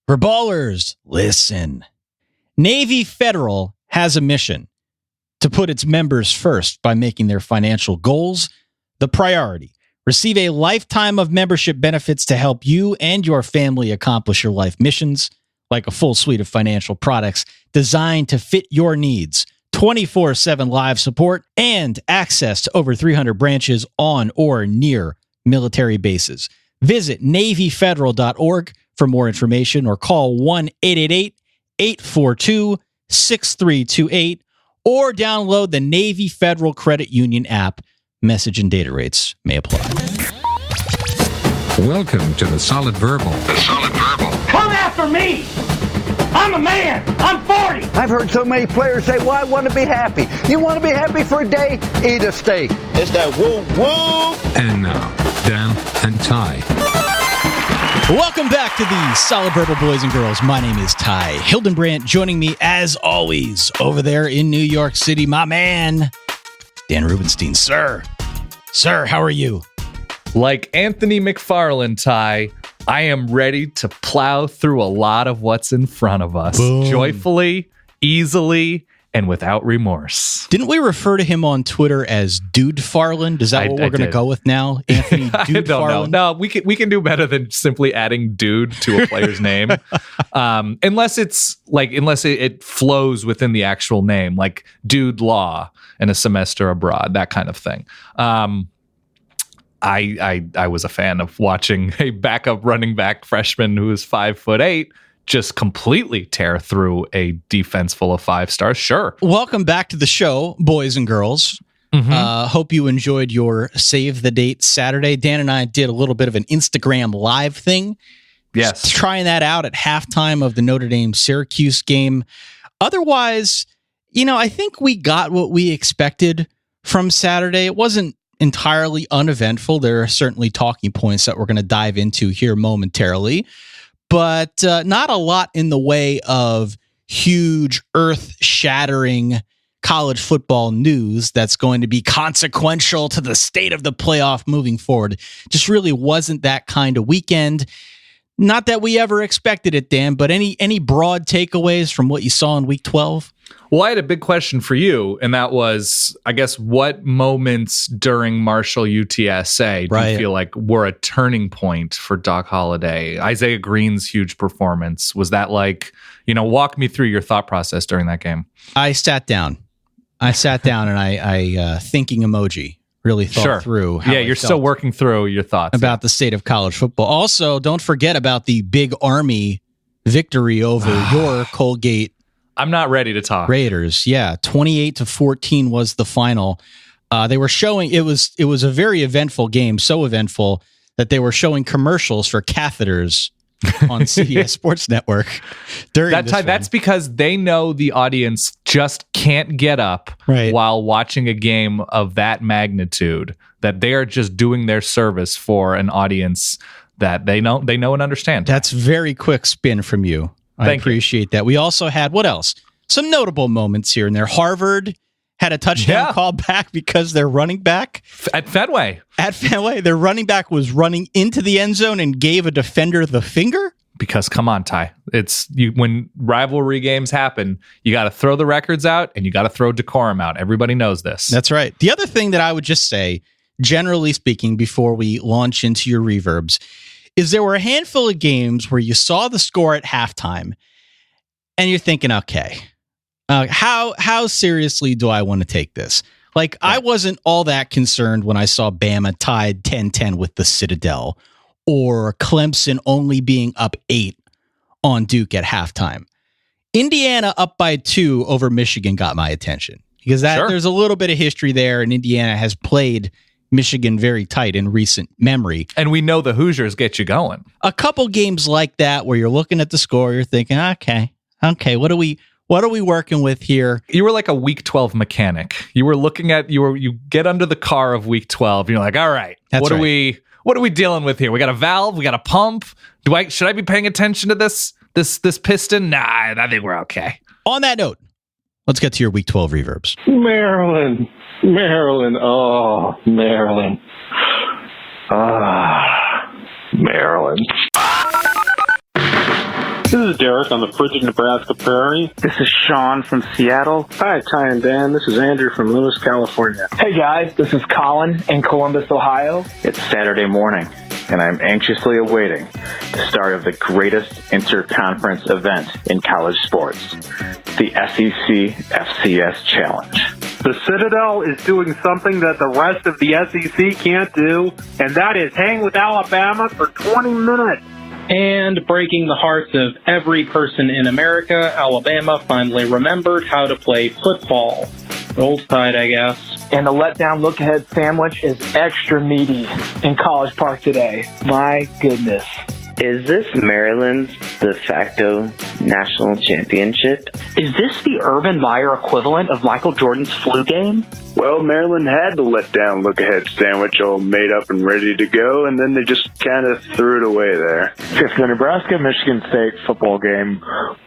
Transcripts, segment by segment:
For ballers, listen. Navy Federal has a mission to put its members first by making their financial goals the priority. Receive a lifetime of membership benefits to help you and your family accomplish your life missions, like a full suite of financial products designed to fit your needs, 24/7 live support, and access to over 300 branches on or near military bases. Visit NavyFederal.org for more information or call 1-888-842-6328 or download the Navy Federal Credit Union app. Message and data rates may apply. Welcome to the Solid Verbal. The Solid Verbal. Come after me! I'm a man! I'm 40! I've heard so many players say, well, I want to be happy. You want to be happy for a day? Eat a steak. It's that woo woo! And now, Dan and Ty. Welcome back to the Solid Verbal Boys and Girls. My name is Ty Hildenbrandt. Joining me, as always, over there in New York City, my man, Dan Rubenstein. Sir, how are you? Like Anthony McFarlane, Ty, I am ready to plow through a lot of what's in front of us. Boom. Joyfully, easily, and without remorse. Didn't we refer to him on Twitter as Dude Farland? Is that what we're going to go with now? Anthony Dude Farland? No, we can do better than simply adding dude to a player's name. Unless it flows within the actual name, like Dude Law and a semester abroad, that kind of thing. I was a fan of watching a backup running back freshman who is 5'8" just completely tear through a defense full of 5 stars. Sure. Welcome back to the show, boys and girls. Hope you enjoyed your Save the Date Saturday. Dan and I did a little bit of an Instagram live thing. Yes. Just trying that out at halftime of the Notre Dame Syracuse game. Otherwise, I think we got what we expected from Saturday. It wasn't entirely uneventful. There are certainly talking points that we're going to dive into here momentarily, but not a lot in the way of huge, earth-shattering college football news that's going to be consequential to the state of the playoff moving forward. Just really wasn't that kind of weekend. Not that we ever expected it, Dan, but any broad takeaways from what you saw in Week 12? Well, I had a big question for you, and that was, I guess, what moments during Marshall UTSA do you feel like were a turning point for Doc Holliday? Isaiah Green's huge performance, was that like, walk me through your thought process during that game? I sat down and I thinking emoji. Really thought through how you're still working through your thoughts about the state of college football. Also, don't forget about the Big Army victory over your Colgate. I'm not ready to talk. Raiders. Yeah, 28-14 was the final. They were showing it was a very eventful game, so eventful that they were showing commercials for catheters on CBS Sports Network during that time. That's because they know the audience just can't get up while watching a game of that magnitude, that they are just doing their service for an audience that they know and understand. That's very quick spin from you. I appreciate that. We also had, what else? Some notable moments here and there. Harvard had a touchdown call back because their running back at Fenway, their running back was running into the end zone and gave a defender the finger. Because come on, Ty, it's when rivalry games happen, you got to throw the records out and you got to throw decorum out. Everybody knows this. That's right. The other thing that I would just say, generally speaking, before we launch into your reverbs, is there were a handful of games where you saw the score at halftime and you're thinking, okay, how seriously do I want to take this? Like, I wasn't all that concerned when I saw Bama tied 10-10 with the Citadel or Clemson only being up 8 on Duke at halftime. Indiana up by 2 over Michigan got my attention because there's a little bit of history there, and Indiana has played Michigan very tight in recent memory. And we know the Hoosiers get you going. A couple games like that where you're looking at the score, you're thinking, okay, what are we working with here? You were like a Week 12 mechanic. You were looking at you get under the car of Week 12. And you're like, all right, what are we dealing with here? We got a valve, we got a pump. Should I be paying attention to this piston? Nah, I think we're okay. On that note, let's get to your Week 12 reverbs. Maryland. Oh, Maryland. Maryland. This is Derek on the frigid Nebraska prairie. This is Sean from Seattle. Hi, Ty and Dan. This is Andrew from Lewis, California. Hey guys, this is Colin in Columbus, Ohio. It's Saturday morning, and I'm anxiously awaiting the start of the greatest interconference event in college sports, the SEC FCS Challenge. The Citadel is doing something that the rest of the SEC can't do, and that is hang with Alabama for 20 minutes. And breaking the hearts of every person in America, Alabama finally remembered how to play football. Roll Tide, I guess. And the letdown look-ahead sandwich is extra meaty in College Park today. My goodness. Is this Maryland's de facto national championship? Is this the Urban Meyer equivalent of Michael Jordan's flu game? Well, Maryland had the letdown look-ahead sandwich all made up and ready to go, and then they just kind of threw it away there. If the Nebraska-Michigan State football game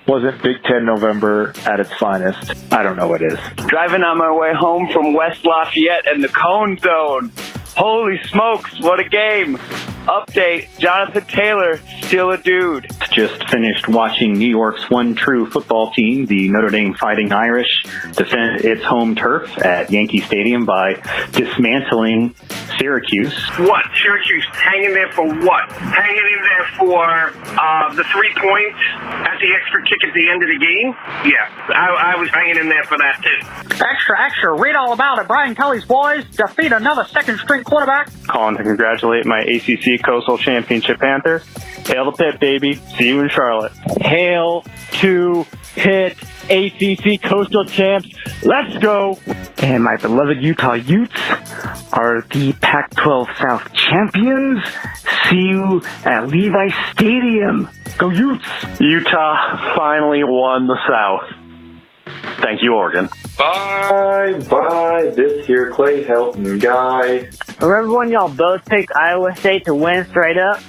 wasn't Big Ten November at its finest, I don't know what is. Driving on my way home from West Lafayette and the Cone Zone. Holy smokes, what a game. Update, Jonathan Taylor, still a dude. Just finished watching New York's one true football team, the Notre Dame Fighting Irish, defend its home turf at Yankee Stadium by dismantling Syracuse. What? Syracuse hanging there for what? Hanging in there for the 3 points at the extra kick at the end of the game? Yeah, I was hanging in there for that too. Extra, read all about it. Brian Kelly's boys defeat another second-string quarterback. Calling to congratulate my ACC Coastal Championship Panthers. Hail to Pitt, baby. See you in Charlotte. Hail to Pitt, ACC Coastal Champs. Let's go. And my beloved Utah Utes are the Pac-12 South champions. See you at Levi Stadium. Go Utes. Utah finally won the South. Thank you, Oregon. Bye, this here Clay Helton guy. Remember when y'all both picked Iowa State to win straight up?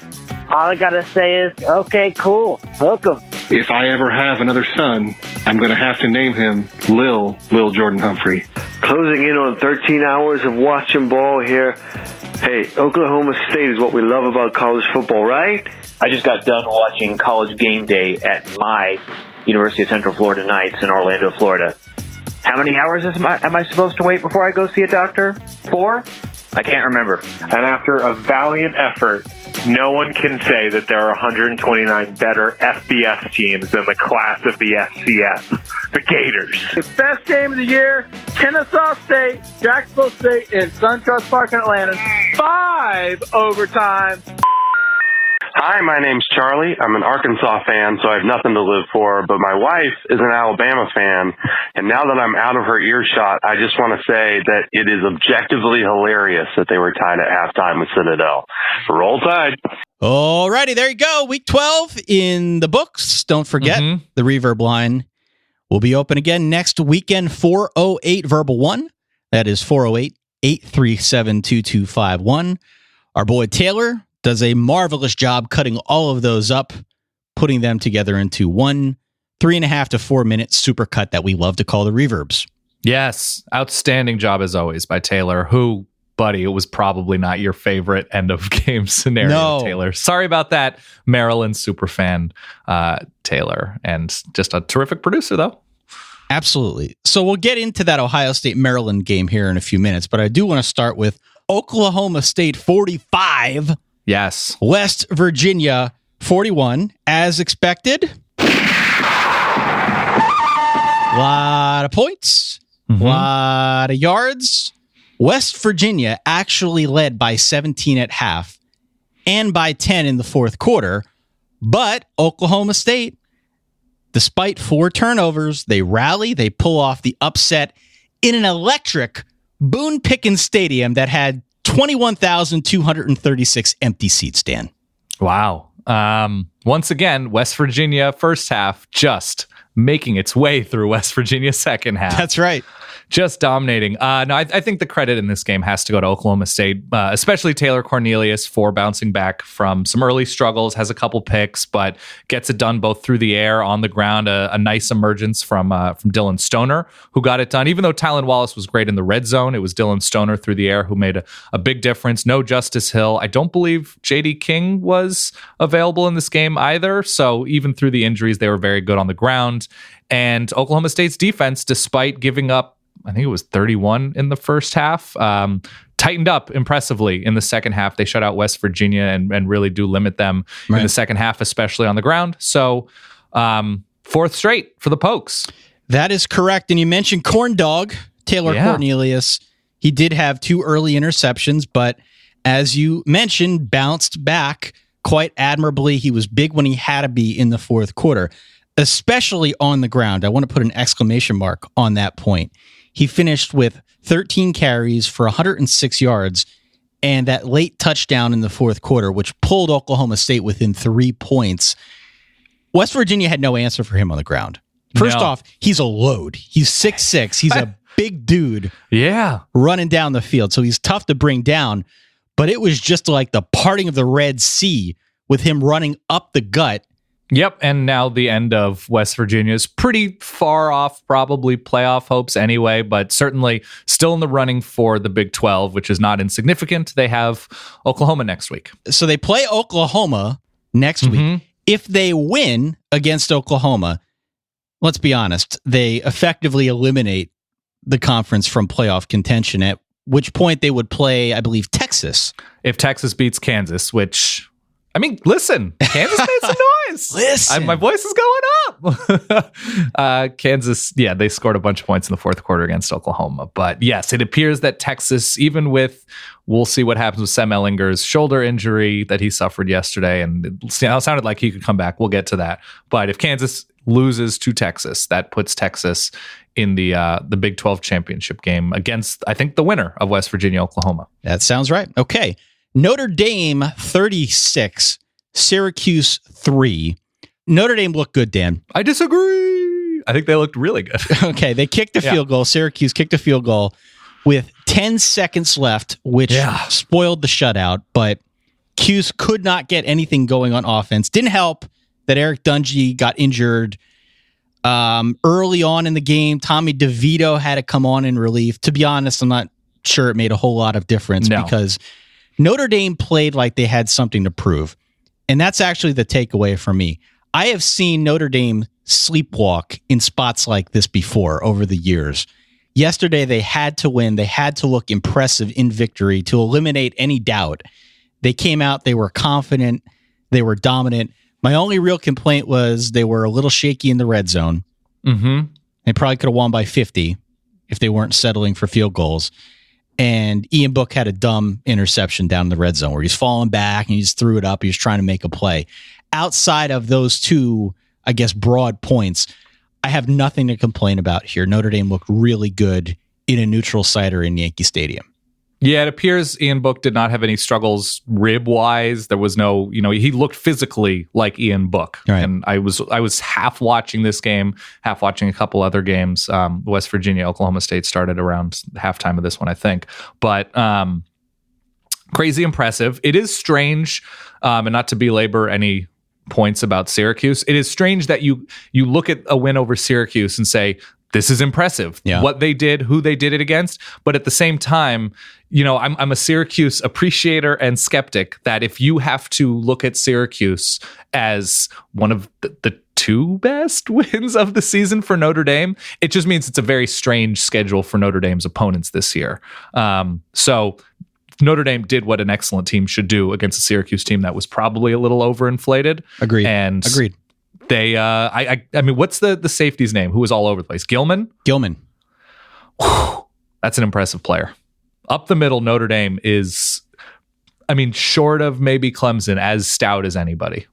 All I gotta say is, okay, cool, hook 'em. If I ever have another son, I'm going to have to name him Lil Jordan Humphrey. Closing in on 13 hours of watching ball here. Hey, Oklahoma State is what we love about college football, right? I just got done watching College Game Day at my University of Central Florida Knights in Orlando, Florida. How many hours am I supposed to wait before I go see a doctor? 4? I can't remember. And after a valiant effort, no one can say that there are 129 better FBS teams than the class of the FCS, the Gators. The best game of the year, Kennesaw State, Jacksonville State, and SunTrust Park in Atlanta. 5 overtime. Hi, my name's Charlie. I'm an Arkansas fan, so I have nothing to live for, but my wife is an Alabama fan, and now that I'm out of her earshot, I just want to say that it is objectively hilarious that they were tied at halftime with Citadel. Roll Tide. Alrighty, there you go. Week 12 in the books. Don't forget, the Reverb line will be open again next weekend, 408 Verbal 1. That is 408-837-2251. Our boy Taylor does a marvelous job cutting all of those up, putting them together into one 3.5 to 4 minute supercut that we love to call the Reverbs. Yes, outstanding job as always by Taylor, who, buddy, it was probably not your favorite end of game scenario, Taylor. Sorry about that, Maryland superfan Taylor, and just a terrific producer, though. Absolutely. So we'll get into that Ohio State-Maryland game here in a few minutes, but I do want to start with Oklahoma State 45. Yes. West Virginia 41, as expected. Lot of points, lot of yards. West Virginia actually led by 17 at half and by 10 in the fourth quarter. But Oklahoma State, despite 4 turnovers, they rally, they pull off the upset in an electric Boone Pickens Stadium that had 21,236 empty seats, Dan. Wow. Once again, West Virginia first half just making its way through West Virginia's second half. That's right. Just dominating. I think the credit in this game has to go to Oklahoma State, especially Taylor Cornelius for bouncing back from some early struggles, has a couple picks, but gets it done both through the air, on the ground, a nice emergence from Dylan Stoner, who got it done. Even though Tylan Wallace was great in the red zone, it was Dylan Stoner through the air who made a big difference. No Justice Hill. I don't believe J.D. King was available in this game either, so even through the injuries, they were very good on the ground. And Oklahoma State's defense, despite giving up, I think it was 31 in the first half, tightened up impressively in the second half. They shut out West Virginia and really do limit them in the second half, especially on the ground. So fourth straight for the Pokes. That is correct. And you mentioned Corn Dog, Taylor Cornelius. He did have 2 early interceptions, but as you mentioned, bounced back quite admirably. He was big when he had to be in the fourth quarter, especially on the ground. I want to put an exclamation mark on that point. He finished with 13 carries for 106 yards and that late touchdown in the fourth quarter, which pulled Oklahoma State within 3 points. West Virginia had no answer for him on the ground. First off, he's a load. He's 6'6". He's a big dude. Yeah. Running down the field. So he's tough to bring down, but it was just like the parting of the Red Sea with him running up the gut. Yep, and now the end of West Virginia's pretty far off, probably playoff hopes anyway, but certainly still in the running for the Big 12, which is not insignificant. They have Oklahoma next week. So they play Oklahoma next week. If they win against Oklahoma, let's be honest, they effectively eliminate the conference from playoff contention, at which point they would play, I believe, Texas. If Texas beats Kansas, which... I mean, listen, Kansas made some noise. Listen. My voice is going up. Kansas, they scored a bunch of points in the fourth quarter against Oklahoma. But yes, it appears that Texas, even with, we'll see what happens with Sam Ellinger's shoulder injury that he suffered yesterday, and it sounded like he could come back. We'll get to that. But if Kansas loses to Texas, that puts Texas in the Big 12 championship game against, I think, the winner of West Virginia, Oklahoma. That sounds right. Okay. Notre Dame 36, Syracuse 3. Notre Dame looked good, Dan. I disagree. I think they looked really good. Okay, they kicked a field goal. Syracuse kicked a field goal with 10 seconds left, which spoiled the shutout, but Cuse could not get anything going on offense. Didn't help that Eric Dungy got injured early on in the game. Tommy DeVito had to come on in relief. To be honest, I'm not sure it made a whole lot of difference because Notre Dame played like they had something to prove. And that's actually the takeaway for me. I have seen Notre Dame sleepwalk in spots like this before over the years. Yesterday, they had to win. They had to look impressive in victory to eliminate any doubt. They came out, they were confident, they were dominant. My only real complaint was they were a little shaky in the red zone. They probably could have won by 50 if they weren't settling for field goals. And Ian Book had a dumb interception down in the red zone where he's falling back and he just threw it up. He was trying to make a play. Outside of those two, I guess, broad points, I have nothing to complain about here. Notre Dame looked really good in a neutral site or in Yankee Stadium. Yeah, it appears Ian Book did not have any struggles rib-wise. There was no, he looked physically like Ian Book. Right. And I was half watching this game, half watching a couple other games. West Virginia, Oklahoma State started around halftime of this one, I think. But crazy impressive. It is strange, and not to belabor any points about Syracuse, it is strange that you look at a win over Syracuse and say, this is impressive, what they did, who they did it against. But at the same time, I'm a Syracuse appreciator and skeptic that if you have to look at Syracuse as one of the two best wins of the season for Notre Dame, it just means it's a very strange schedule for Notre Dame's opponents this year. So Notre Dame did what an excellent team should do against a Syracuse team that was probably a little overinflated. Agreed. They, I mean, what's the safety's name? Who was all over the place? Gilman. Whew, that's an impressive player. Up the middle, Notre Dame is, short of maybe Clemson, as stout as anybody.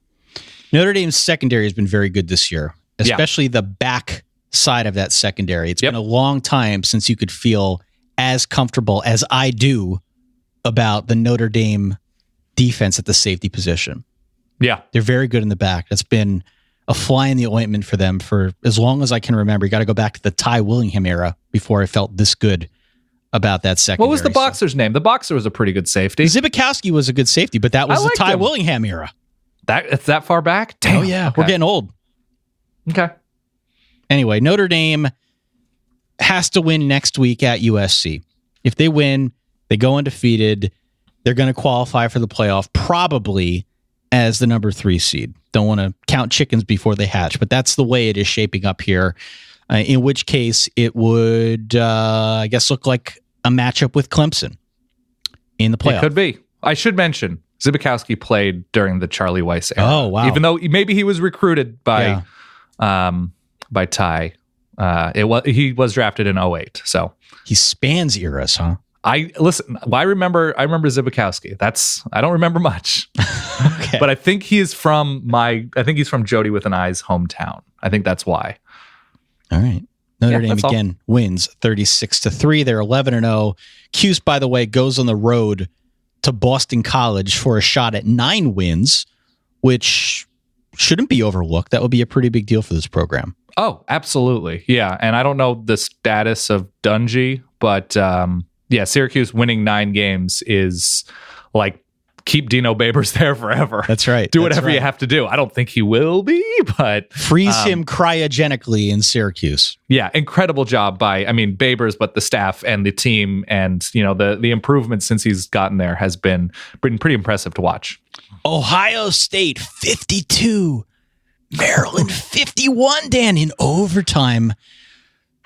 Notre Dame's secondary has been very good this year, especially the back side of that secondary. It's been a long time since you could feel as comfortable as I do about the Notre Dame defense at the safety position. Yeah. They're very good in the back. That's been a fly in the ointment for them for as long as I can remember. You got to go back to the Ty Willingham era before I felt this good about that secondary. What was the boxer's name? The boxer was a pretty good safety. Zibikowski was a good safety, but that was the Ty Willingham era. It's that far back? Damn. Oh, yeah. Okay. We're getting old. Okay. Anyway, Notre Dame has to win next week at USC. If they win, they go undefeated. They're going to qualify for the playoff, probably as the number 3 seed. Don't want to count chickens before they hatch, but that's the way it is shaping up here. In which case, it would, I guess, look like a matchup with Clemson in the playoff. It could be. I should mention, Zibikowski played during the Charlie Weiss era. Oh, wow. Even though maybe he was recruited by Ty. He was drafted in 2008. So he spans eras, huh? I remember Zibikowski. I don't remember much. Okay. But I think he's from Jody with an I's hometown. I think that's why. All right. Notre Dame again wins 36-3. They're 11-0. Cuse, by the way, goes on the road to Boston College for a shot at 9 wins, which shouldn't be overlooked. That would be a pretty big deal for this program. Oh, absolutely. Yeah. And I don't know the status of Dungy, but Syracuse winning 9 games is like, keep Dino Babers there forever. That's right. Do whatever you have to do. I don't think he will be, but freeze him cryogenically in Syracuse. Yeah, incredible job by Babers, but the staff and the team, and the improvement since he's gotten there has been pretty impressive to watch. Ohio State 52, Maryland 51. Dan, in overtime.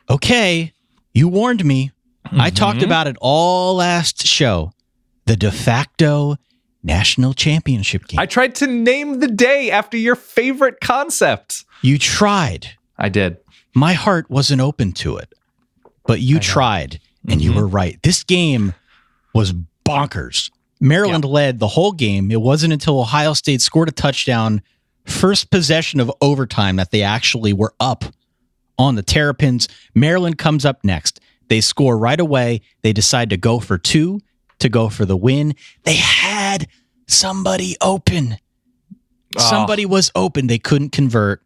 Okay, you warned me. Mm-hmm. I talked about it all last show. The de facto national championship game. I tried to name the day after your favorite concept. You tried. I did. My heart wasn't open to it, but you tried, and you were right. This game was bonkers. Maryland led the whole game. It wasn't until Ohio State scored a touchdown, first possession of overtime, that they actually were up on the Terrapins. Maryland comes up next. They score right away. They decide to go for 2. To go for the win. They had somebody open. Somebody was open. They couldn't convert.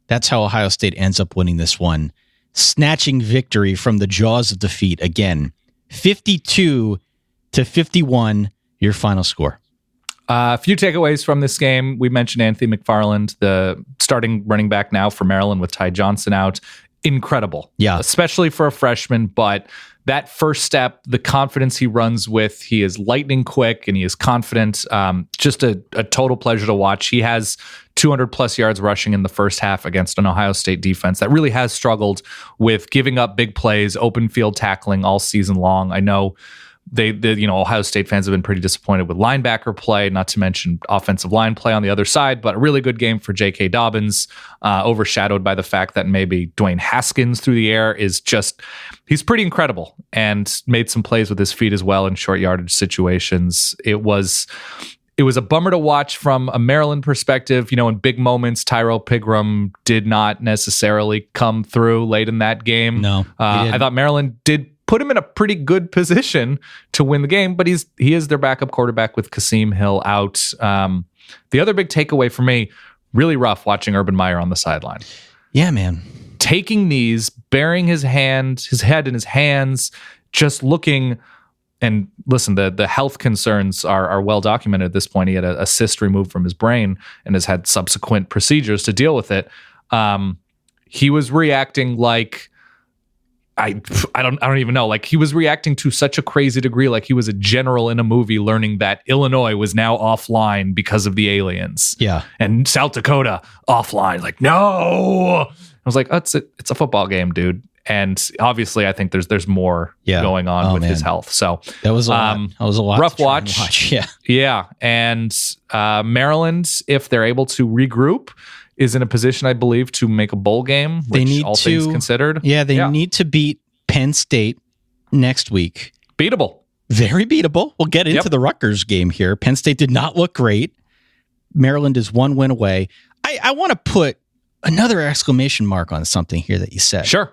That's how Ohio State ends up winning this one. Snatching victory from the jaws of defeat again. 52-51, your final score. A few takeaways from this game. We mentioned Anthony McFarland, the starting running back now for Maryland with Ty Johnson out. Incredible. Yeah. Especially for a freshman, but that first step, the confidence he runs with, he is lightning quick and he is confident. Just a total pleasure to watch. He has 200 plus yards rushing in the first half against an Ohio State defense that really has struggled with giving up big plays, open field tackling all season long. I know Ohio State fans have been pretty disappointed with linebacker play, not to mention offensive line play on the other side, but a really good game for J.K. Dobbins, overshadowed by the fact that maybe Dwayne Haskins through the air he's pretty incredible and made some plays with his feet as well in short yardage situations. It was a bummer to watch from a Maryland perspective. In big moments, Tyrell Pigram did not necessarily come through late in that game. No, I thought Maryland did put him in a pretty good position to win the game, but he is their backup quarterback with Kasim Hill out. The other big takeaway for me, really rough watching Urban Meyer on the sideline. Yeah, man. Taking knees, burying his head in his hands, just looking. And listen, the health concerns are well documented at this point. He had a cyst removed from his brain and has had subsequent procedures to deal with it. He was reacting like, I don't even know. Like, he was reacting to such a crazy degree, like he was a general in a movie learning that Illinois was now offline because of the aliens. Yeah. And South Dakota offline. Like, no. I was like, it's a football game, dude. And obviously, I think there's more going on with his health. So that was a lot. That was a lot. Rough watch. Yeah. Yeah. And Maryland, if they're able to regroup, is in a position, I believe, to make a bowl game, things considered. Yeah, they need to beat Penn State next week. Beatable. Very beatable. We'll get into the Rutgers game here. Penn State did not look great. Maryland is 1 win away. I want to put another exclamation mark on something here that you said. Sure.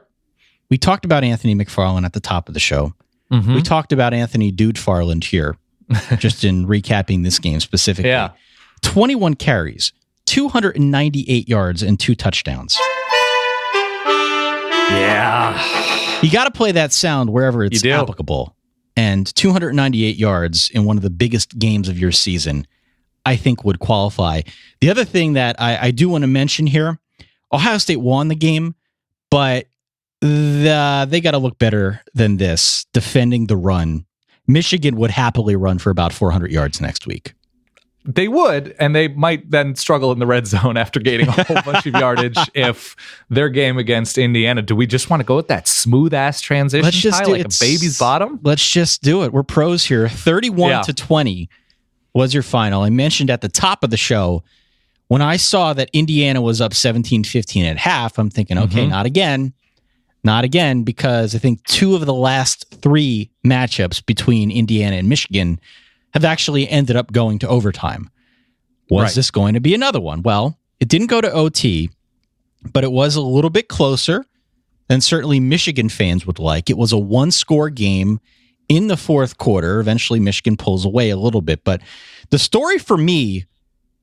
We talked about Anthony McFarland at the top of the show. Mm-hmm. We talked about Anthony Dude Farland here, just in recapping this game specifically. Yeah. 21 carries, 298 yards and 2 touchdowns. Yeah. You got to play that sound wherever it's applicable. And 298 yards in one of the biggest games of your season, I think would qualify. The other thing that I do want to mention here, Ohio State won the game, but they got to look better than this defending the run. Michigan would happily run for about 400 yards next week. They would, and they might then struggle in the red zone after gaining a whole bunch of yardage if their game against Indiana. Do we just want to go with that smooth-ass transition, let's just like a baby's bottom? Let's just do it. We're pros here. 31-20 was your final. I mentioned at the top of the show, when I saw that Indiana was up 17-15 at half, I'm thinking, okay, not again. Not again, because I think 2 of the last 3 matchups between Indiana and Michigan have actually ended up going to overtime. Was this going to be another one? Well, it didn't go to OT, but it was a little bit closer than certainly Michigan fans would like. It was a 1-score game in the fourth quarter. Eventually, Michigan pulls away a little bit. But the story for me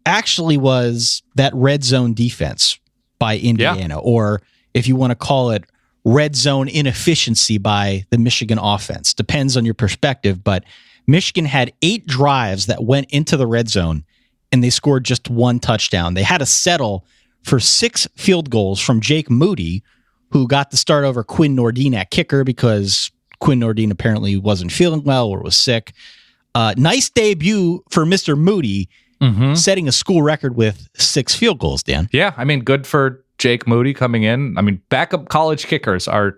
actually was that red zone defense by Indiana, or if you want to call it red zone inefficiency by the Michigan offense. Depends on your perspective, but Michigan had 8 drives that went into the red zone, and they scored just 1 touchdown. They had to settle for 6 field goals from Jake Moody, who got the start over Quinn Nordine at kicker because Quinn Nordine apparently wasn't feeling well or was sick. Nice debut for Mr. Moody, setting a school record with 6 field goals, Dan. Yeah, I mean, good for Jake Moody coming in. I mean, backup college kickers are,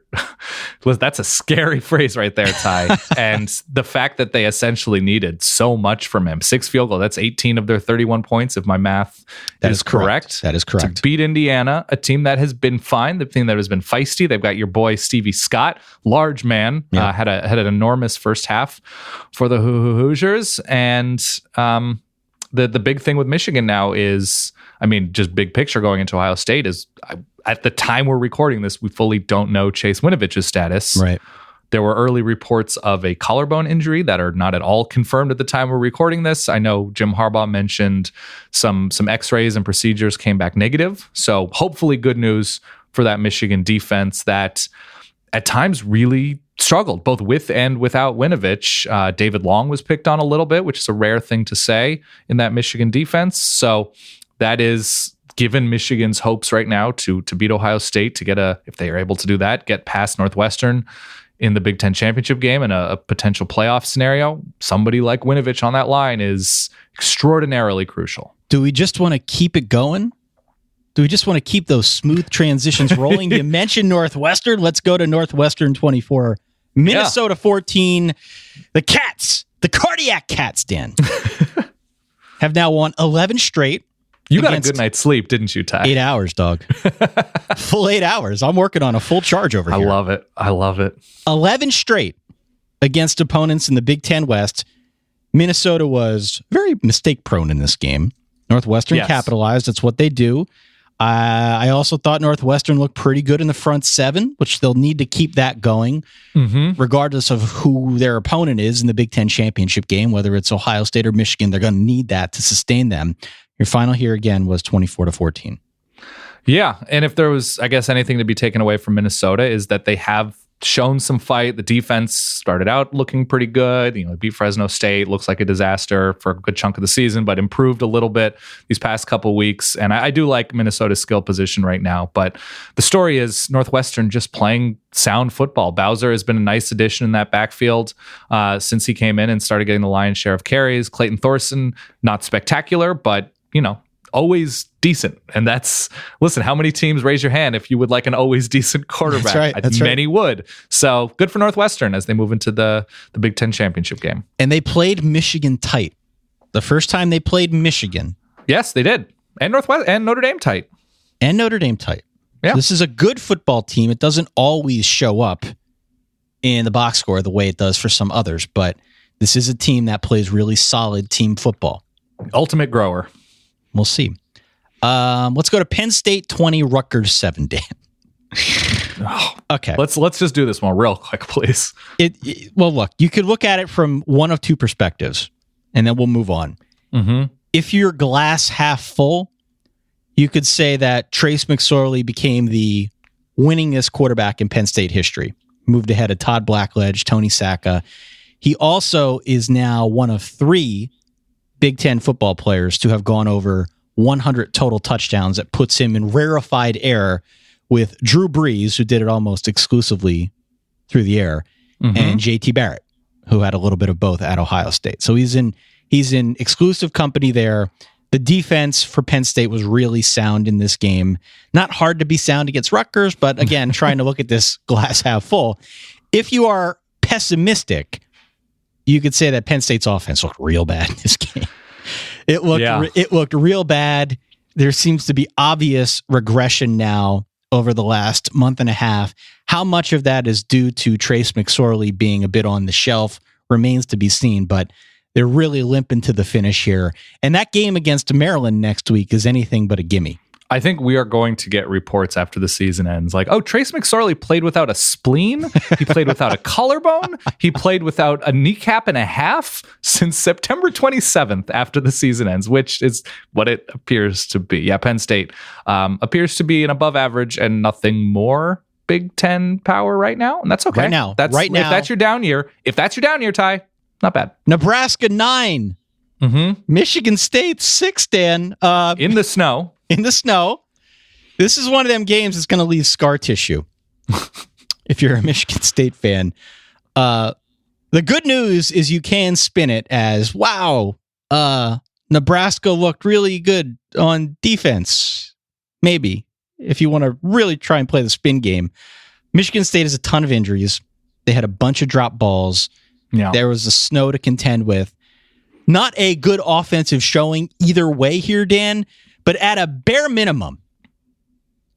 that's a scary phrase right there, Ty. And the fact that they essentially needed so much from him, 6 field goals, that's 18 of their 31 points, if my math is correct. That is correct. To beat Indiana, a team that has been fine, the team that has been feisty. They've got your boy Stevie Scott, large man, had an enormous first half for the Hoosiers. And the big thing with Michigan now is, I mean, just big picture going into Ohio State is, at the time we're recording this, we fully don't know Chase Winovich's status. Right. There were early reports of a collarbone injury that are not at all confirmed at the time we're recording this. I know Jim Harbaugh mentioned some x-rays and procedures came back negative. So hopefully good news for that Michigan defense that at times really struggled, both with and without Winovich. David Long was picked on a little bit, which is a rare thing to say in that Michigan defense. So that is given Michigan's hopes right now to beat Ohio State, to get if they are able to do that, get past Northwestern in the Big Ten championship game and a potential playoff scenario. Somebody like Winovich on that line is extraordinarily crucial. Do we just want to keep it going? Do we just want to keep those smooth transitions rolling? You mentioned Northwestern. Let's go to Northwestern 24, Minnesota 14. The Cats, the Cardiac Cats, Dan, have now won 11 straight. You got a good night's sleep, didn't you, Ty? 8 hours, dog. Full 8 hours. I'm working on a full charge over here. I love it. 11 straight against opponents in the Big Ten West. Minnesota was very mistake-prone in this game. Northwestern capitalized. That's what they do. I also thought Northwestern looked pretty good in the front 7, which they'll need to keep that going, regardless of who their opponent is in the Big Ten championship game, whether it's Ohio State or Michigan. They're going to need that to sustain them. Your final here again was 24-14. Yeah, and if there was, I guess, anything to be taken away from Minnesota is that they have shown some fight. The defense started out looking pretty good. You know, beat Fresno State, looks like a disaster for a good chunk of the season, but improved a little bit these past couple weeks. And I do like Minnesota's skill position right now. But the story is Northwestern just playing sound football. Bowser has been a nice addition in that backfield since he came in and started getting the lion's share of carries. Clayton Thorson, not spectacular, but, you know, always decent. And that's, listen, how many teams, raise your hand if you would like an always decent quarterback? That's right. Many would. So good for Northwestern as they move into the Big Ten championship game. And they played Michigan tight. The first time they played Michigan. Yes, they did. And Notre Dame tight. And Notre Dame tight. Yeah. So this is a good football team. It doesn't always show up in the box score the way it does for some others, but this is a team that plays really solid team football. Ultimate grower. We'll see. Let's go to Penn State 20, Rutgers 7, Dan. Okay. Let's just do this one real quick, please. Well, look, you could look at it from one of two perspectives, and then we'll move on. Mm-hmm. If you're glass half full, you could say that Trace McSorley became the winningest quarterback in Penn State history. Moved ahead of Todd Blackledge, Tony Sacca. He also is now one of 3 Big Ten football players to have gone over 100 total touchdowns. That puts him in rarefied air with Drew Brees, who did it almost exclusively through the air, and JT Barrett, who had a little bit of both at Ohio State. So he's in exclusive company there. The defense for Penn State was really sound in this game. Not hard to be sound against Rutgers, but again, trying to look at this glass half full. If you are pessimistic, you could say that Penn State's offense looked real bad in this game. It looked real bad. There seems to be obvious regression now over the last month and a half. How much of that is due to Trace McSorley being a bit on the shelf remains to be seen, but they're really limping to the finish here. And that game against Maryland next week is anything but a gimme. I think we are going to get reports after the season ends like, oh, Trace McSorley played without a spleen. He played without a collarbone. He played without a kneecap and a half since September 27th after the season ends, which is what it appears to be. Yeah, Penn State appears to be an above average and nothing more Big Ten power right now. And that's okay. If that's your down year, Ty, not bad. Nebraska 9. Michigan State 6, Dan. In the snow. In the snow. This is one of them games that's going to leave scar tissue if you're a Michigan State fan. The good news is you can spin it as, wow, Nebraska looked really good on defense. Maybe, if you want to really try and play the spin game. Michigan State has a ton of injuries. They had a bunch of drop balls. Yeah. There was the snow to contend with. Not a good offensive showing either way here, Dan. But at a bare minimum,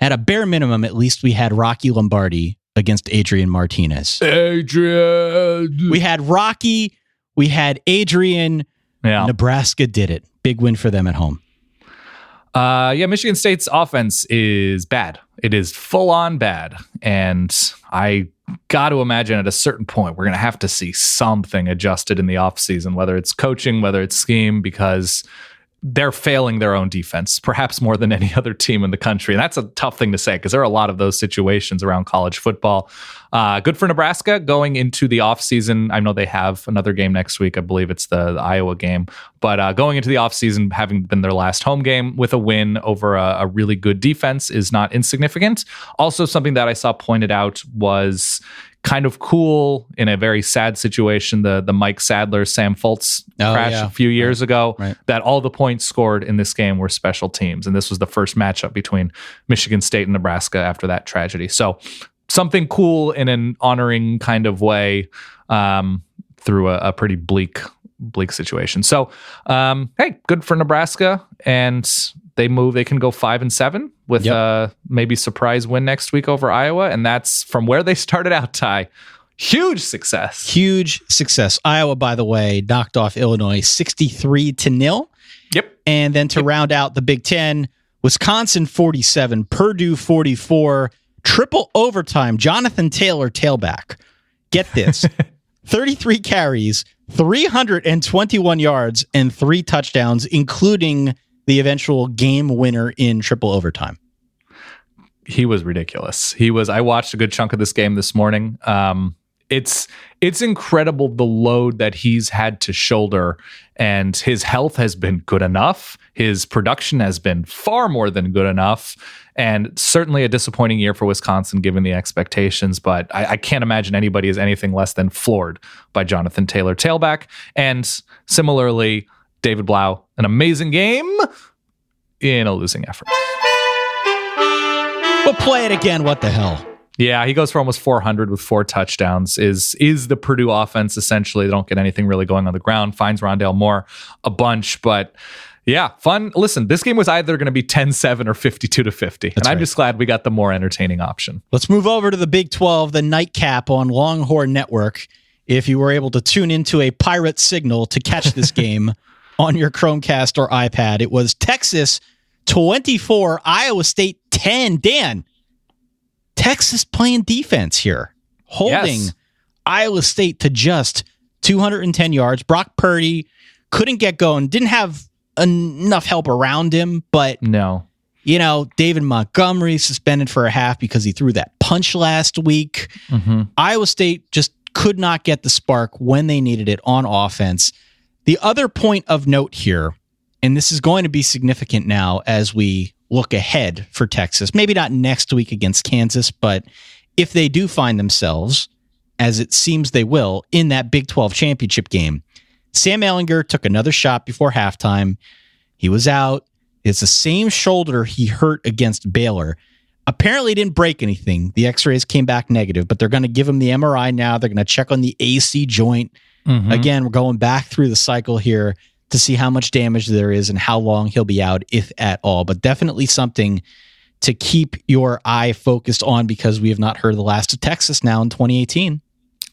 at least we had Rocky Lombardi against Adrian Martinez. We had Rocky. We had Adrian. Yeah. Nebraska did it. Big win for them at home. Michigan State's offense is bad. It is full on bad. And I got to imagine at a certain point, we're going to have to see something adjusted in the offseason, whether it's coaching, whether it's scheme, because they're failing their own defense, perhaps more than any other team in the country. And that's a tough thing to say because there are a lot of those situations around college football. Good for Nebraska going into the offseason. I know they have another game next week. I believe it's the Iowa game. But going into the offseason, having been their last home game with a win over a really good defense is not insignificant. Also, something that I saw pointed out was kind of cool in a very sad situation, the Mike Sadler, Sam Foltz crash a few years ago, that all the points scored in this game were special teams. And this was the first matchup between Michigan State and Nebraska after that tragedy. So something cool in an honoring kind of way through a pretty bleak situation. So, hey, good for Nebraska. And they can go 5-7 with maybe surprise win next week over Iowa. And that's from where they started out, Ty. Huge success. Iowa, by the way, knocked off Illinois 63-0. Yep. And then to round out the Big Ten, Wisconsin 47, Purdue 44, triple overtime. Jonathan Taylor, tailback. Get this. 33 carries, 321 yards, and 3 touchdowns, including the eventual game winner in triple overtime. He was ridiculous. I watched a good chunk of this game this morning. It's incredible the load that he's had to shoulder, and his health has been good enough. His production has been far more than good enough, and certainly a disappointing year for Wisconsin given the expectations, but I can't imagine anybody is anything less than floored by Jonathan Taylor, tailback. And similarly, David Blau, an amazing game in a losing effort. We'll play it again. What the hell? Yeah, he goes for almost 400 with 4 touchdowns. Is the Purdue offense essentially? They don't get anything really going on the ground. Finds Rondale Moore a bunch, but yeah, fun. Listen, this game was either going to be 10-7 or 52-50, and I'm just glad we got the more entertaining option. Let's move over to the Big 12, the nightcap on Longhorn Network. If you were able to tune into a pirate signal to catch this game on your Chromecast or iPad, it was Texas 24, Iowa State 10. Dan, Texas playing defense here, holding Iowa State to just 210 yards. Brock Purdy couldn't get going, didn't have enough help around him, but no, David Montgomery suspended for a half because he threw that punch last week. Mm-hmm. Iowa State just could not get the spark when they needed it on offense. The other point of note here, and this is going to be significant now as we look ahead for Texas, maybe not next week against Kansas, but if they do find themselves, as it seems they will, in that Big 12 championship game, Sam Ehlinger took another shot before halftime. He was out. It's the same shoulder he hurt against Baylor. Apparently didn't break anything. The x-rays came back negative, but they're going to give him the MRI now. They're going to check on the AC joint. Mm-hmm. Again, we're going back through the cycle here to see how much damage there is and how long he'll be out, if at all. But definitely something to keep your eye focused on, because we have not heard the last of Texas now in 2018.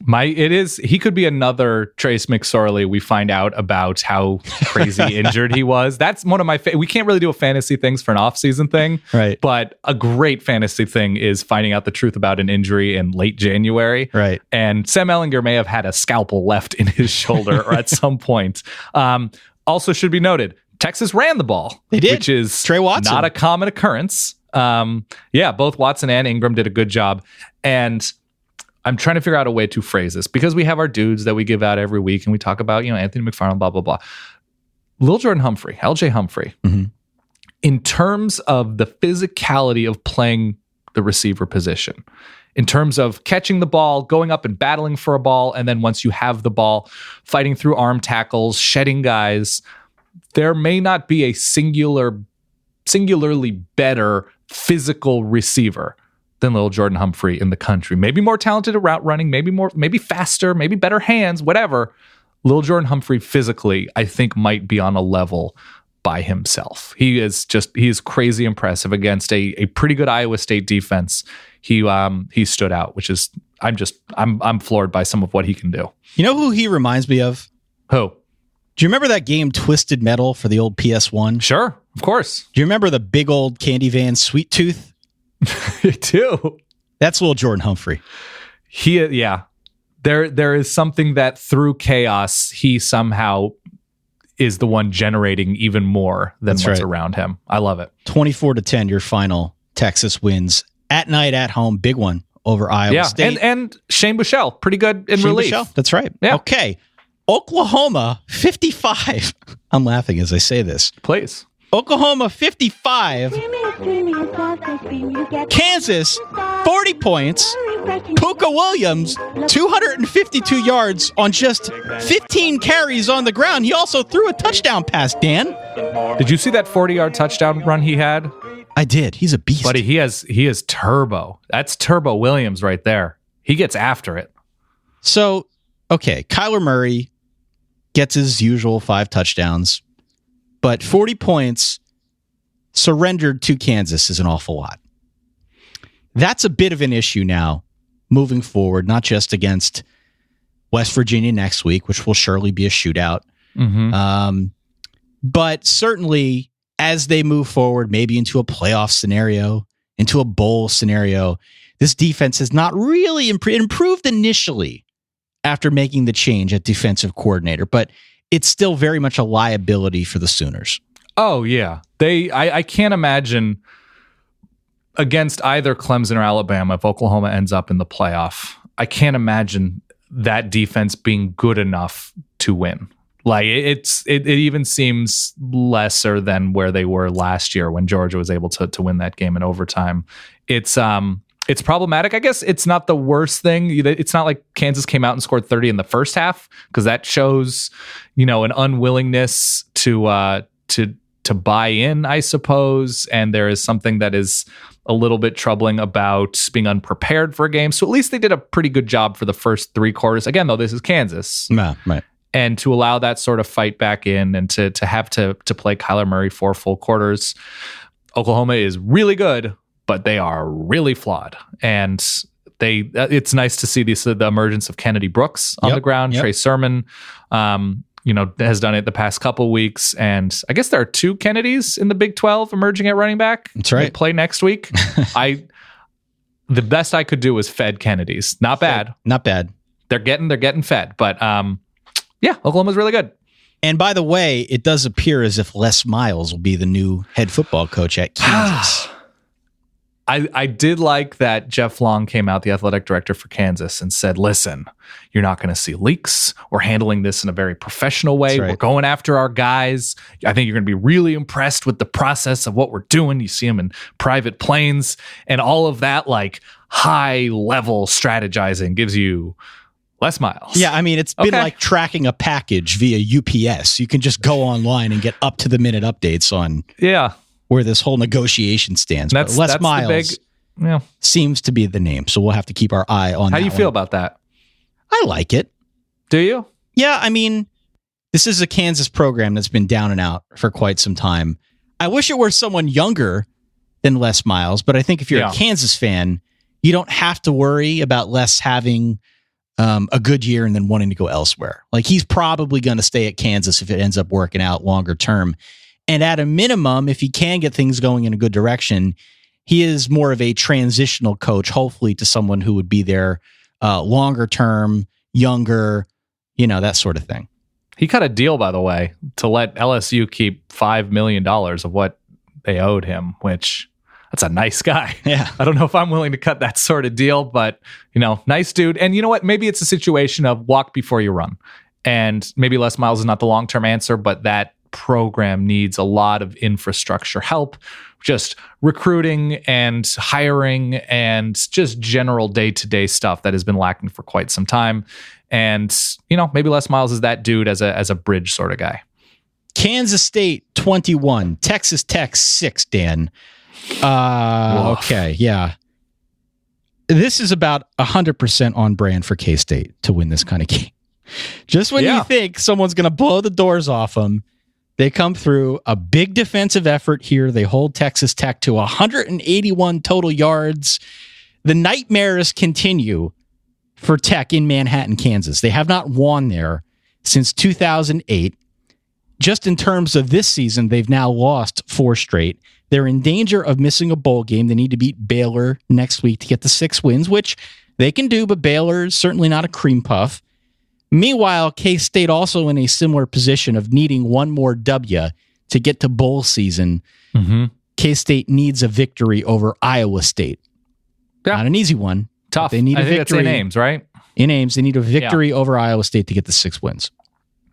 He could be another Trace McSorley. We find out about how crazy injured he was. That's one of my we can't really do a fantasy things for an off-season thing. Right. But a great fantasy thing is finding out the truth about an injury in late January. Right. And Sam Ehlinger may have had a scalpel left in his shoulder or at some point. Also should be noted, Texas ran the ball. They did. Which is Trey Watson. Not a common occurrence. Both Watson and Ingram did a good job. And I'm trying to figure out a way to phrase this, because we have our dudes that we give out every week and we talk about, Anthony McFarland, blah, blah, blah. Lil Jordan Humphrey, LJ Humphrey, mm-hmm. in terms of the physicality of playing the receiver position, in terms of catching the ball, going up and battling for a ball, and then once you have the ball, fighting through arm tackles, shedding guys, there may not be a singularly better physical receiver than Lil Jordan Humphrey in the country. Maybe more talented at route running, maybe faster, maybe better hands, whatever. Lil Jordan Humphrey physically, I think, might be on a level by himself. He is crazy impressive against a pretty good Iowa State defense. He stood out, which is I'm floored by some of what he can do. You know who he reminds me of? Who? Do you remember that game Twisted Metal for the old PS1? Sure, of course. Do you remember the big old Candy Van Sweet Tooth? I do. That's Lil Jordan Humphrey. There is something that through chaos, he somehow is the one generating even more than what's around him. I love it. 24-10, your final. Texas wins at night at home. Big one over Iowa State. And Shane Buechele, pretty good in relief. Buechele, that's right. Yeah. Okay. Oklahoma 55. I'm laughing as I say this. Please. Oklahoma 55. Kansas 40 points. Puka Williams 252 yards on just 15 carries on the ground. He also threw a touchdown pass, Dan. Did you see that 40-yard touchdown run he had? I did. He's a beast. Buddy, he is turbo. That's Turbo Williams right there. He gets after it. So, okay, Kyler Murray gets his usual 5 touchdowns. But 40 points surrendered to Kansas is an awful lot. That's a bit of an issue now moving forward, not just against West Virginia next week, which will surely be a shootout. Mm-hmm. But certainly as they move forward, maybe into a playoff scenario, into a bowl scenario, this defense has not really improved initially after making the change at defensive coordinator, but it's still very much a liability for the Sooners. Oh, yeah. I can't imagine against either Clemson or Alabama, if Oklahoma ends up in the playoff, I can't imagine that defense being good enough to win. Like it even seems lesser than where they were last year when Georgia was able to win that game in overtime. It's problematic. I guess it's not the worst thing. It's not like Kansas came out and scored 30 in the first half, because that shows, an unwillingness to buy in, I suppose. And there is something that is a little bit troubling about being unprepared for a game. So at least they did a pretty good job for the first 3 quarters. Again, though, this is Kansas. Yeah, right. And to allow that sort of fight back in and to have to play Kyler Murray 4 full quarters. Oklahoma is really good, but they are really flawed. And it's nice to see the emergence of Kennedy Brooks on the ground. Trey Sermon, has done it the past couple weeks. And I guess there are 2 Kennedys in the Big 12 emerging at running back. That's right. They play next week. The best I could do was fed Kennedys. Not bad. Not bad. They're getting fed. But Oklahoma's really good. And by the way, it does appear as if Les Miles will be the new head football coach at Kansas. I did like that Jeff Long came out, the athletic director for Kansas, and said, listen, you're not going to see leaks. We're handling this in a very professional way. Right. We're going after our guys. I think you're going to be really impressed with the process of what we're doing. You see them in private planes and all of that, like high level strategizing gives you Les Miles. Yeah, I mean, it's been like tracking a package via UPS. You can just go online and get up to the minute updates on where this whole negotiation stands. But Les Miles seems to be the name, so we'll have to keep our eye on that. How do you feel about that? I like it. Do you? Yeah, I mean, this is a Kansas program that's been down and out for quite some time. I wish it were someone younger than Les Miles, but I think if you're a Kansas fan, you don't have to worry about Les having a good year and then wanting to go elsewhere. Like, he's probably going to stay at Kansas if it ends up working out longer term. And at a minimum, if he can get things going in a good direction, he is more of a transitional coach, hopefully to someone who would be there longer term, younger, that sort of thing. He cut a deal, by the way, to let LSU keep $5 million of what they owed him, which that's a nice guy. Yeah. I don't know if I'm willing to cut that sort of deal, but, nice dude. And you know what? Maybe it's a situation of walk before you run. And maybe Les Miles is not the long-term answer, but that program needs a lot of infrastructure help, just recruiting and hiring and just general day-to-day stuff that has been lacking for quite some time. And, maybe Les Miles is that dude as a bridge sort of guy. Kansas State 21, Texas Tech 6, Dan. Okay, yeah. This is about 100% on brand for K-State to win this kind of game. Just when you think someone's going to blow the doors off them, they come through a big defensive effort here. They hold Texas Tech to 181 total yards. The nightmares continue for Tech in Manhattan, Kansas. They have not won there since 2008. Just in terms of this season, they've now lost 4 straight. They're in danger of missing a bowl game. They need to beat Baylor next week to get the 6 wins, which they can do, but Baylor is certainly not a cream puff. Meanwhile, K-State also in a similar position of needing one more W to get to bowl season. Mm-hmm. K-State needs a victory over Iowa State. Yeah. Not an easy one. Tough. They need a victory. That's in Ames, right? In Ames, they need a victory over Iowa State to get the 6 wins.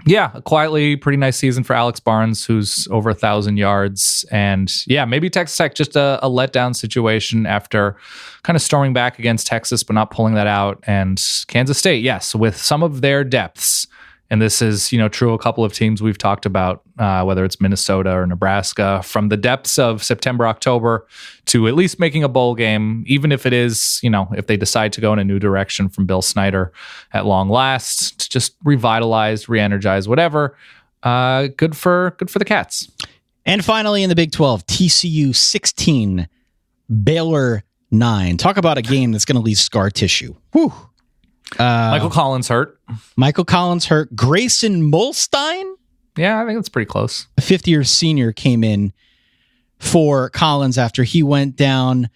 Yeah, a quietly pretty nice season for Alex Barnes, who's over 1,000 yards. And maybe Texas Tech, just a letdown situation after kind of storming back against Texas, but not pulling that out. And Kansas State, yes, with some of their depths. And this is, true of a couple of teams we've talked about, whether it's Minnesota or Nebraska, from the depths of September, October to at least making a bowl game, even if it is, if they decide to go in a new direction from Bill Snyder at long last, to just revitalize, re-energize, whatever. Good for the Cats. And finally, in the Big 12, TCU 16, Baylor 9. Talk about a game that's going to leave scar tissue. Whew. Michael Collins hurt. Grayson Molstein? Yeah, I think that's pretty close. A fifth-year senior came in for Collins after he went down.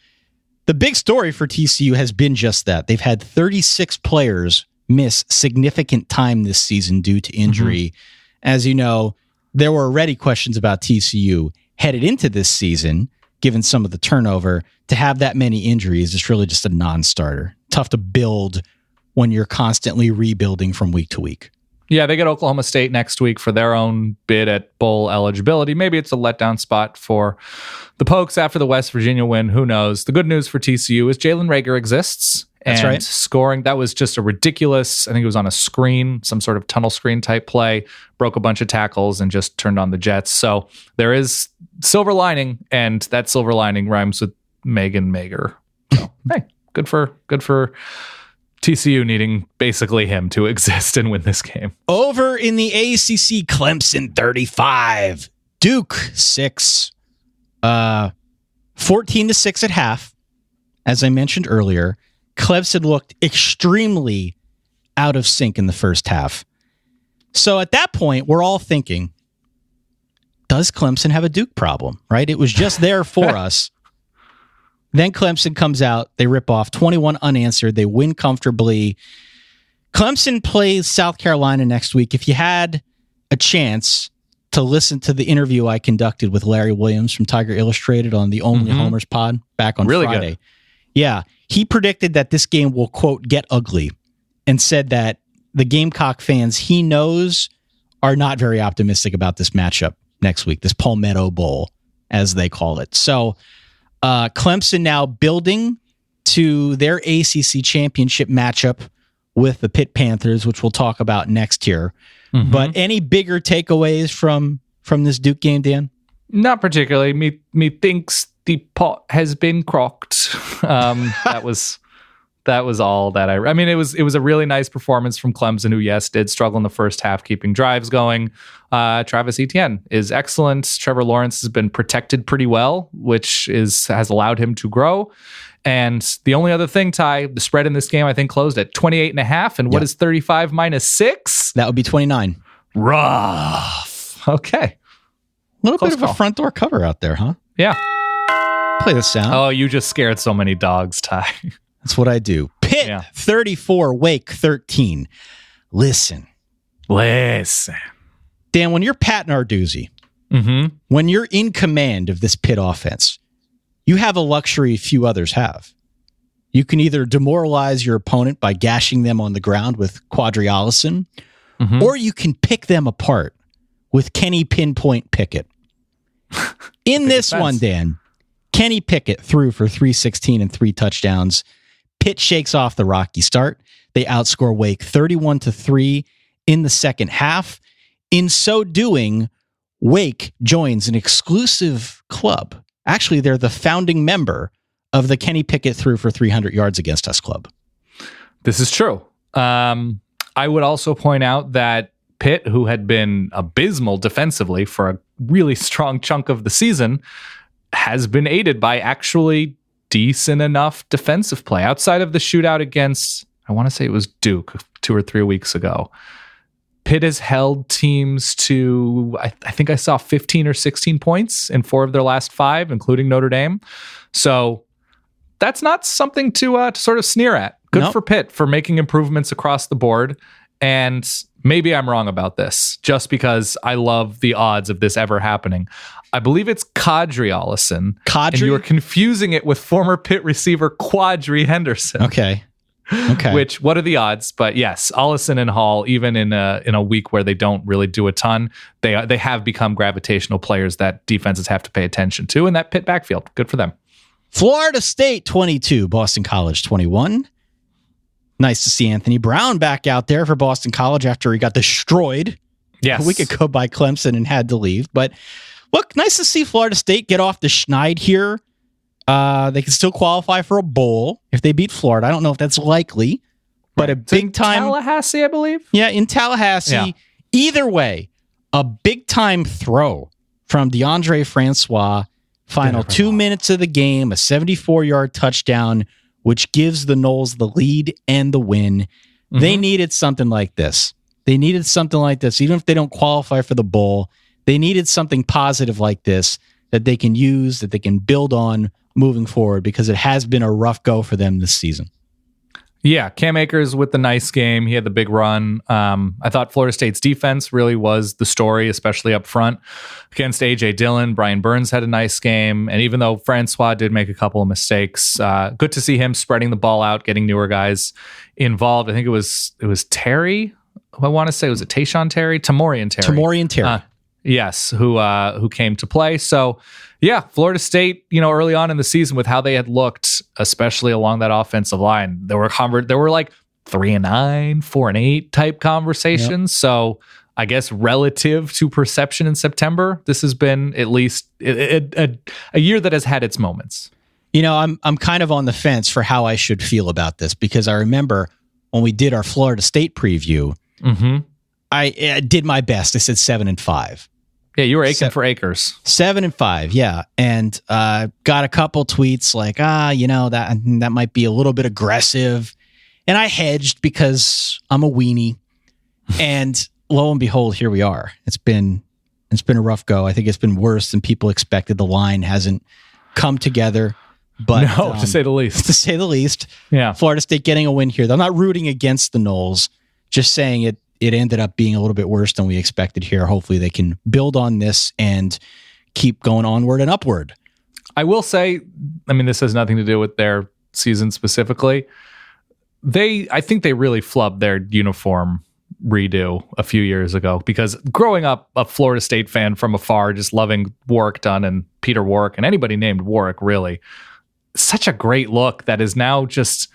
The big story for TCU has been just that. They've had 36 players miss significant time this season due to injury. Mm-hmm. As you know, there were already questions about TCU headed into this season, given some of the turnover. To have that many injuries is really just a non-starter. Tough to build when you're constantly rebuilding from week to week. Yeah, they get Oklahoma State next week for their own bid at bowl eligibility. Maybe it's a letdown spot for the Pokes after the West Virginia win. Who knows? The good news for TCU is Jalen Reagor exists. That's right. Scoring, that was just a ridiculous, I think it was on a screen, some sort of tunnel screen type play, broke a bunch of tackles and just turned on the Jets. So there is silver lining, and that silver lining rhymes with Megan Mager. So, hey, good for TCU needing basically him to exist and win this game. Over in the ACC, Clemson 35, Duke 6, 14-6 at half. As I mentioned earlier, Clemson looked extremely out of sync in the first half. So at that point, we're all thinking, does Clemson have a Duke problem? Right? It was just there for us. Then Clemson comes out. They rip off 21 unanswered. They win comfortably. Clemson plays South Carolina next week. If you had a chance to listen to the interview I conducted with Larry Williams from Tiger Illustrated on the Only Homers pod back on Friday. Good. Yeah. He predicted that this game will, quote, get ugly, and said that the Gamecock fans he knows are not very optimistic about this matchup next week, this Palmetto Bowl, as they call it. So Clemson now building to their ACC championship matchup with the Pitt Panthers, which we'll talk about next year. But any bigger takeaways from this Duke game, Dan? Not particularly. Me thinks the pot has been crocked. That was all that I mean, it was a really nice performance from Clemson, who, yes, did struggle in the first half, keeping drives going. Travis Etienne is excellent. Trevor Lawrence has been protected pretty well, which has allowed him to grow. And the only other thing, Ty, the spread in this game, I think, closed at 28.5. And what is 35 minus 6? That would be 29. Rough. Okay. A little bit of a front door cover out there, huh? Yeah. Play the sound. Oh, you just scared so many dogs, Ty. That's what I do. Pitt 34, Wake 13. Listen. Dan, when you're Pat Narduzzi, when you're in command of this Pitt offense, you have a luxury few others have. You can either demoralize your opponent by gashing them on the ground with Quadri Allison, or you can pick them apart with Kenny Pinpoint Pickett. In this one, Dan, Kenny Pickett threw for 316 and 3 touchdowns. Pitt shakes off the rocky start. They outscore Wake 31-3 in the second half. In so doing, Wake joins an exclusive club. Actually, they're the founding member of the Kenny Pickett threw for 300 yards against us club. This is true. I would also point out that Pitt, who had been abysmal defensively for a really strong chunk of the season, has been aided by actually decent enough defensive play. Outside of the shootout against, I want to say it was Duke 2 or 3 weeks ago, Pitt has held teams to, I think I saw 15 or 16 points in 4 of their last 5, including Notre Dame. So that's not something to sort of sneer at. Good for Pitt for making improvements across the board. And maybe I'm wrong about this, just because I love the odds of this ever happening. I believe it's Quadri Allison. And you are confusing it with former Pitt receiver Quadri Henderson. Okay. Which, what are the odds? But yes, Allison and Hall, even in a week where they don't really do a ton, they have become gravitational players that defenses have to pay attention to in that Pitt backfield. Good for them. Florida State 22, Boston College 21. Nice to see Anthony Brown back out there for Boston College after he got destroyed a week ago by Clemson and had to leave. But look, nice to see Florida State get off the schneid here. They can still qualify for a bowl if they beat Florida. I don't know if that's likely, but a big time Tallahassee, I believe. Yeah, in Tallahassee. Yeah. Either way, a big time throw from DeAndre Francois. Final 2 minutes of the game, a 74-yard touchdown, which gives the Noles the lead and the win. They needed something like this. Even if they don't qualify for the bowl, they needed something positive like this that they can use, that they can build on moving forward, because it has been a rough go for them this season. Yeah, Cam Akers with the nice game. He had the big run. I thought Florida State's defense really was the story, especially up front against A.J. Dillon. Brian Burns had a nice game. And even though Francois did make a couple of mistakes, good to see him spreading the ball out, getting newer guys involved. I think it was Terry. I want to say, was it Tayshaun Terry? Tamorian Terry. Yes, who came to play. So, yeah, Florida State, early on in the season with how they had looked, especially along that offensive line, there were like 3-9, 4-8 type conversations. Yep. So, I guess relative to perception in September, this has been at least a year that has had its moments. I'm kind of on the fence for how I should feel about this, because I remember when we did our Florida State preview, I did my best. I said 7-5. Yeah, you were aching for Akers. 7-5, yeah. And got a couple tweets like, that might be a little bit aggressive. And I hedged because I'm a weenie. And lo and behold, here we are. It's been a rough go. I think it's been worse than people expected. The line hasn't come together. But to say the least. To say the least. Yeah. Florida State getting a win here. I'm not rooting against the Noles, just saying it ended up being a little bit worse than we expected here. Hopefully they can build on this and keep going onward and upward. I will say, I mean, this has nothing to do with their season specifically. I think they really flubbed their uniform redo a few years ago, because growing up a Florida State fan from afar, just loving Warwick Dunn and Peter Warwick and anybody named Warwick, really, such a great look that is now just,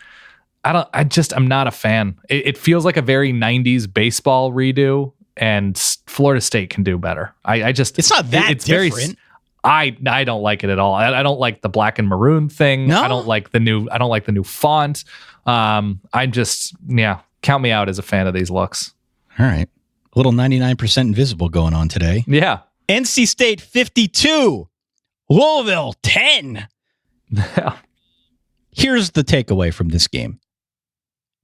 I'm not a fan. It feels like a very 90s baseball redo, and Florida State can do better. It's not that it's different. I don't like it at all. I don't like the black and maroon thing. No? I don't like the new font. Count me out as a fan of these looks. All right. A little 99% invisible going on today. Yeah. NC State 52, Louisville 10. Here's the takeaway from this game.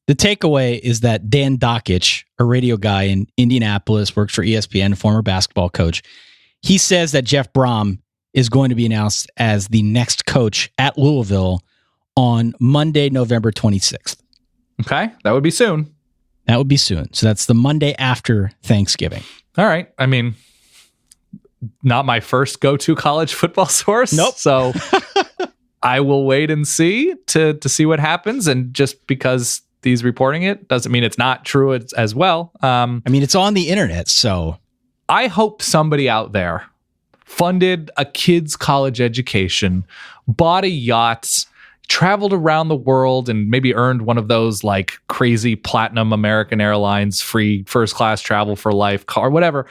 The takeaway is that Dan Dockich, a radio guy in Indianapolis, works for ESPN, former basketball coach. He says that Jeff Brom is going to be announced as the next coach at Louisville on Monday, November 26th. Okay. That would be soon. So that's the Monday after Thanksgiving. All right. I mean, not my first go-to college football source. Nope. So I will wait and see to see what happens. And just because he's reporting it doesn't mean it's not true as well. I mean, it's on the internet, so I hope somebody out there funded a kid's college education, bought a yacht, traveled around the world, and maybe earned one of those like crazy platinum American Airlines free first class travel for life car, whatever,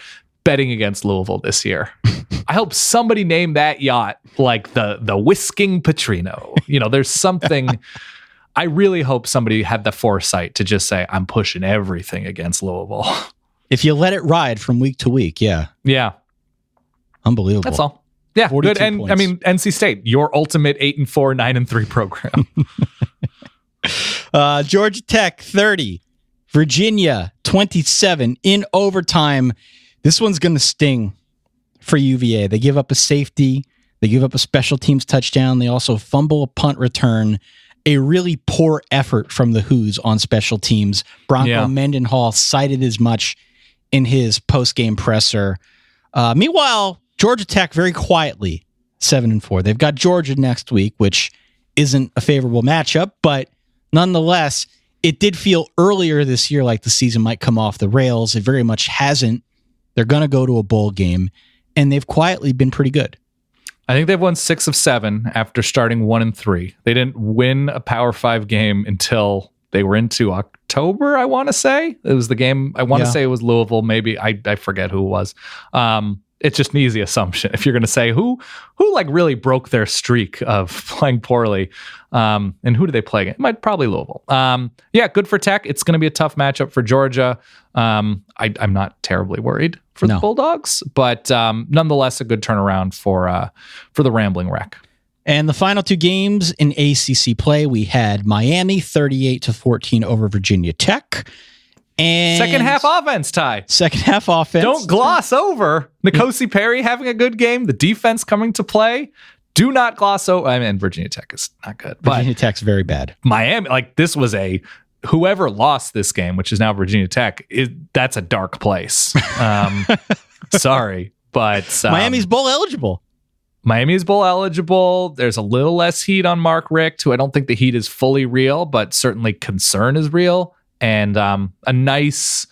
betting against Louisville this year. I hope somebody named that yacht like the Whisking Petrino. There's something. I really hope somebody had the foresight to just say, I'm pushing everything against Louisville. If you let it ride from week to week, yeah. Yeah. Unbelievable. That's all. Yeah, good. And points. I mean, NC State, your ultimate 8-4, 9-3 program. Georgia Tech 30, Virginia 27 in overtime. This one's going to sting for UVA. They give up a safety. They give up a special teams touchdown. They also fumble a punt return. A really poor effort from the Who's on special teams. Bronco Mendenhall cited as much in his post-game presser. Meanwhile, Georgia Tech very quietly 7-4. They've got Georgia next week, which isn't a favorable matchup, but nonetheless, it did feel earlier this year like the season might come off the rails. It very much hasn't. They're going to go to a bowl game, and they've quietly been pretty good. I think they've won 6 of 7 after starting 1-3. They didn't win a Power 5 game until they were into October, I want to say. It was the game, I want to say it was Louisville, maybe. I forget who it was. It's just an easy assumption. If you're going to say who like really broke their streak of playing poorly, and who do they play against? Probably Louisville. Good for Tech. It's going to be a tough matchup for Georgia. I'm not terribly worried for the Bulldogs, but nonetheless, a good turnaround for the Rambling Wreck. And the final 2 games in ACC play, we had Miami 38-14 over Virginia Tech. And second half offense, Ty. Second half offense. Don't gloss over N'Kosi Perry having a good game. The defense coming to play. Do not gloss over. I mean, Virginia Tech is not good. Virginia Tech's very bad. Miami, this was whoever lost this game, which is now Virginia Tech, that's a dark place. Sorry, but Miami's bowl eligible. Miami is bowl eligible. There's a little less heat on Mark Richt, who I don't think the heat is fully real, but certainly concern is real. And a nice,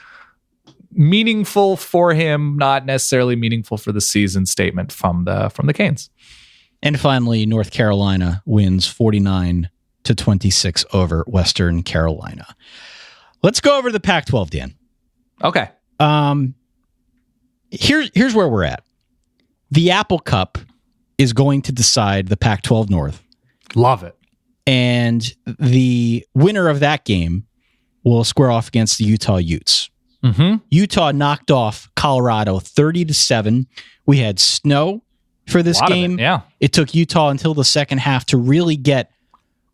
meaningful for him, not necessarily meaningful for the season statement from the Canes. And finally, North Carolina wins 49-26 over Western Carolina. Let's go over the Pac-12, Dan. Okay. Here's where we're at. The Apple Cup is going to decide the Pac-12 North. Love it. And the winner of that game will square off against the Utah Utes. Mm-hmm. Utah knocked off Colorado 30-7. We had snow for this game. It took Utah until the second half to really get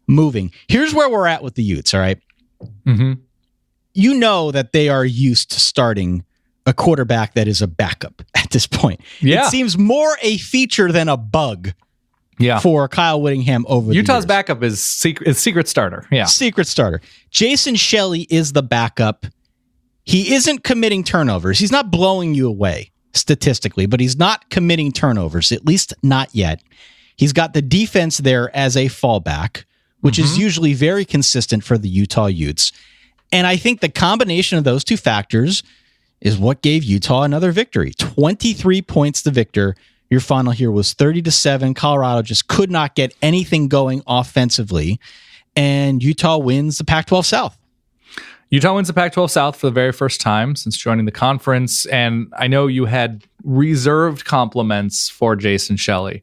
moving. Here's where we're at with the Utes, all right? Mm-hmm. You know that they are used to starting a quarterback that is a backup at this point. Yeah. It seems more a feature than a bug for Kyle Whittingham over Utah's the years. backup is secret starter. Yeah. Secret starter. Jason Shelley is the backup. he isn't committing turnovers. He's not blowing you away statistically, but he's not committing turnovers, at least not yet. He's got the defense there as a fallback, which is usually very consistent for the Utah Utes. And I think the combination of those two factors is what gave Utah another victory. 23 points to victor. Your final here was 30-7. Colorado just could not get anything going offensively, and Utah wins the Pac-12 South. Utah wins the Pac-12 South for the very first time since joining the conference, and I know you had reserved compliments for Jason Shelley,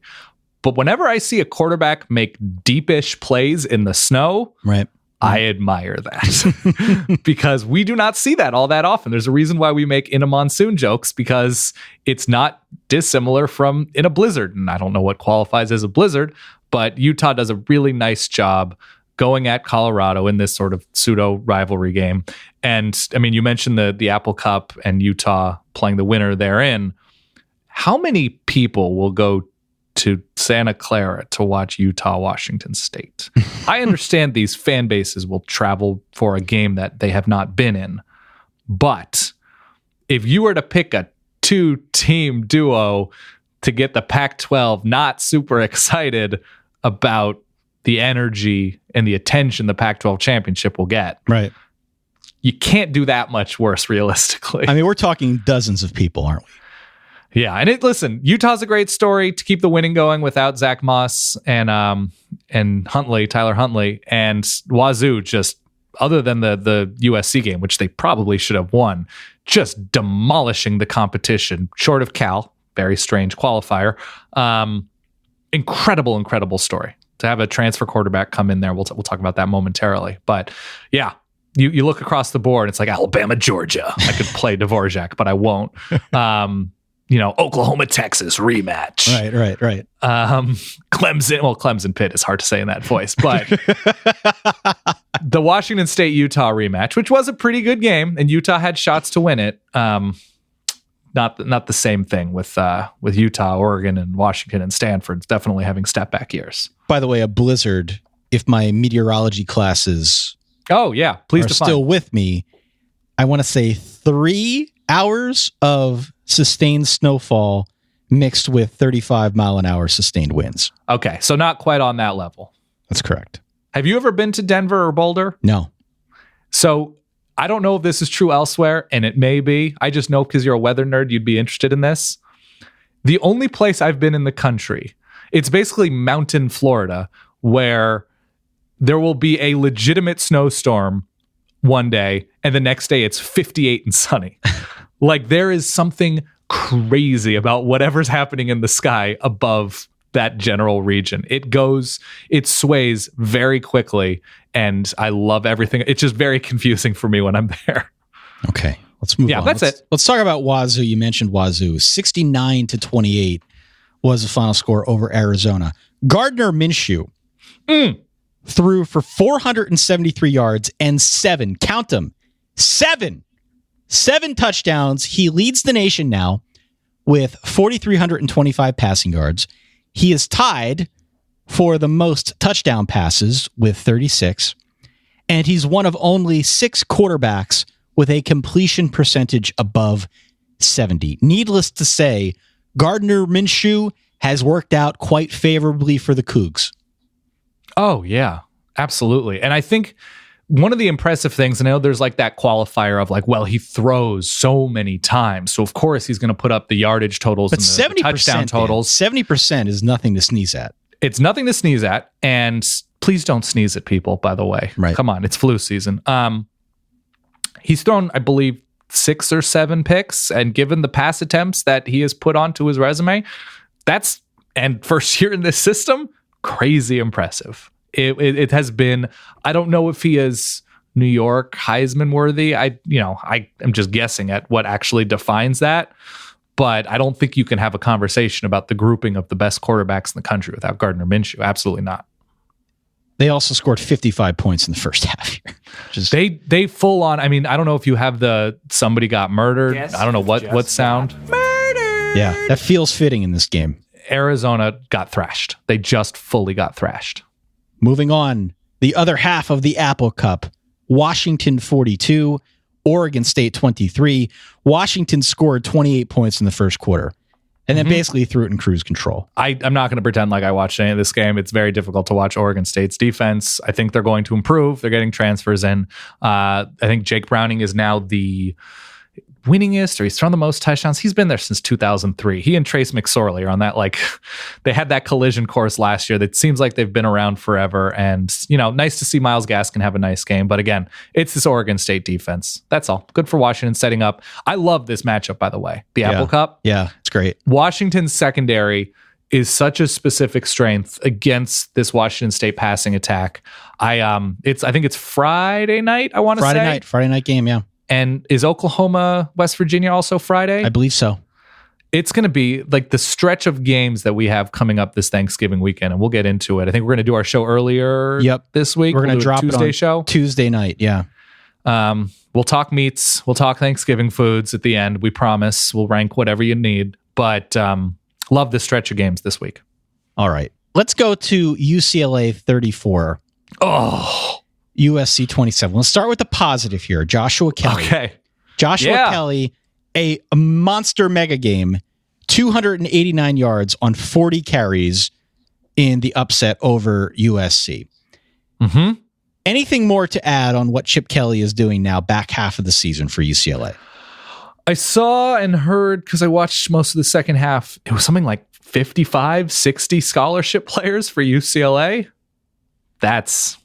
but whenever I see a quarterback make deepish plays in the snow, right, I admire that because we do not see that all that often. There's a reason why we make in a monsoon jokes, because it's not dissimilar from in a blizzard. And I don't know what qualifies as a blizzard, but Utah does a really nice job going at Colorado in this sort of pseudo rivalry game. And I mean, you mentioned the Apple Cup and Utah playing the winner therein. How many people will go to Santa Clara to watch Utah Washington State? I understand these fan bases will travel for a game that they have not been in, but if you were to pick a 2-team duo to get the Pac-12 not super excited about the energy and the attention the Pac-12 championship will get, right, you can't do that much worse realistically. I mean, we're talking dozens of people, aren't we? Yeah, and listen, Utah's a great story to keep the winning going without Zach Moss and Tyler Huntley, and Wazoo just, other than the USC game, which they probably should have won, just demolishing the competition, short of Cal, very strange qualifier. Incredible story to have a transfer quarterback come in there. We'll talk about that momentarily, but yeah. You look across the board, it's like Alabama, Georgia. I could play Dvorak, but I won't. Oklahoma, Texas rematch. Right. Clemson Pitt is hard to say in that voice, but the Washington State Utah rematch, which was a pretty good game, and Utah had shots to win it. Not the same thing with Utah, Oregon, and Washington and Stanford. It's definitely having step back years. By the way, a blizzard. If my meteorology classes, please are define. Still with me, I want to say 3 hours of sustained snowfall mixed with 35 mile an hour sustained winds. Okay, so not quite on that level. That's correct. Have you ever been to Denver or Boulder? No. So I don't know if this is true elsewhere, and it may be. I just know because you're a weather nerd, you'd be interested in this. The only place I've been in the country, it's basically mountain Florida, where there will be a legitimate snowstorm one day, and the next day it's 58 and sunny. Like, there is something crazy about whatever's happening in the sky above that general region. It sways very quickly, and I love everything. It's just very confusing for me when I'm there. Okay, let's move on. Yeah, that's it. Let's talk about Wazoo. You mentioned Wazoo. 69-28 was the final score over Arizona. Gardner Minshew threw for 473 yards and 7 touchdowns. He leads the nation now with 4,325 passing yards. He is tied for the most touchdown passes with 36, and he's one of only 6 quarterbacks with a completion percentage above 70. Needless to say, Gardner Minshew has worked out quite favorably for the Cougs. Oh, yeah, absolutely. And I think one of the impressive things, and I know there's like that qualifier of like, well, he throws so many times, so of course he's going to put up the yardage totals but and the touchdown totals. 70% is nothing to sneeze at. It's nothing to sneeze at, and please don't sneeze at people, by the way. Right. Come on, it's flu season. He's thrown, I believe, 6 or 7 picks, and given the pass attempts that he has put onto his resume, and first year in this system, crazy impressive. It has been, I don't know if he is New York Heisman worthy. I am just guessing at what actually defines that, but I don't think you can have a conversation about the grouping of the best quarterbacks in the country without Gardner Minshew. Absolutely not. They also scored 55 points in the first half here. They full on, I mean, I don't know if you have the somebody got murdered. I don't know what sound. Murdered. Yeah, that feels fitting in this game. Arizona got thrashed. They just fully got thrashed. Moving on, the other half of the Apple Cup, Washington 42, Oregon State 23. Washington scored 28 points in the first quarter and then basically threw it in cruise control. I'm not going to pretend like I watched any of this game. It's very difficult to watch Oregon State's defense. I think they're going to improve. They're getting transfers in. I think Jake Browning is now the winningest, or he's thrown the most touchdowns. He's been there since 2003. He and Trace McSorley are on that, like, they had that collision course last year that seems like they've been around forever. And, nice to see Myles Gaskin have a nice game. But again, it's this Oregon State defense. That's all. Good for Washington setting up. I love this matchup, by the way. The Apple Cup. Yeah, it's great. Washington's secondary is such a specific strength against this Washington State passing attack. I think it's Friday night, I want to say. Friday night game, yeah. And is Oklahoma, West Virginia also Friday? I believe so. It's going to be like the stretch of games that we have coming up this Thanksgiving weekend, and we'll get into it. I think we're going to do our show earlier this week. We're going to drop Tuesday it on show. Tuesday night, yeah. We'll talk meats. We'll talk Thanksgiving foods at the end. We promise. We'll rank whatever you need. But love this stretch of games this week. All right. Let's go to UCLA 34. Oh, USC 27. Let's start with the positive here. Joshua Kelly. Okay. Joshua Kelly, a monster mega game, 289 yards on 40 carries in the upset over USC. Mm-hmm. Anything more to add on what Chip Kelly is doing now, back half of the season for UCLA? I saw and heard, because I watched most of the second half, it was something like 55, 60 scholarship players for UCLA. That's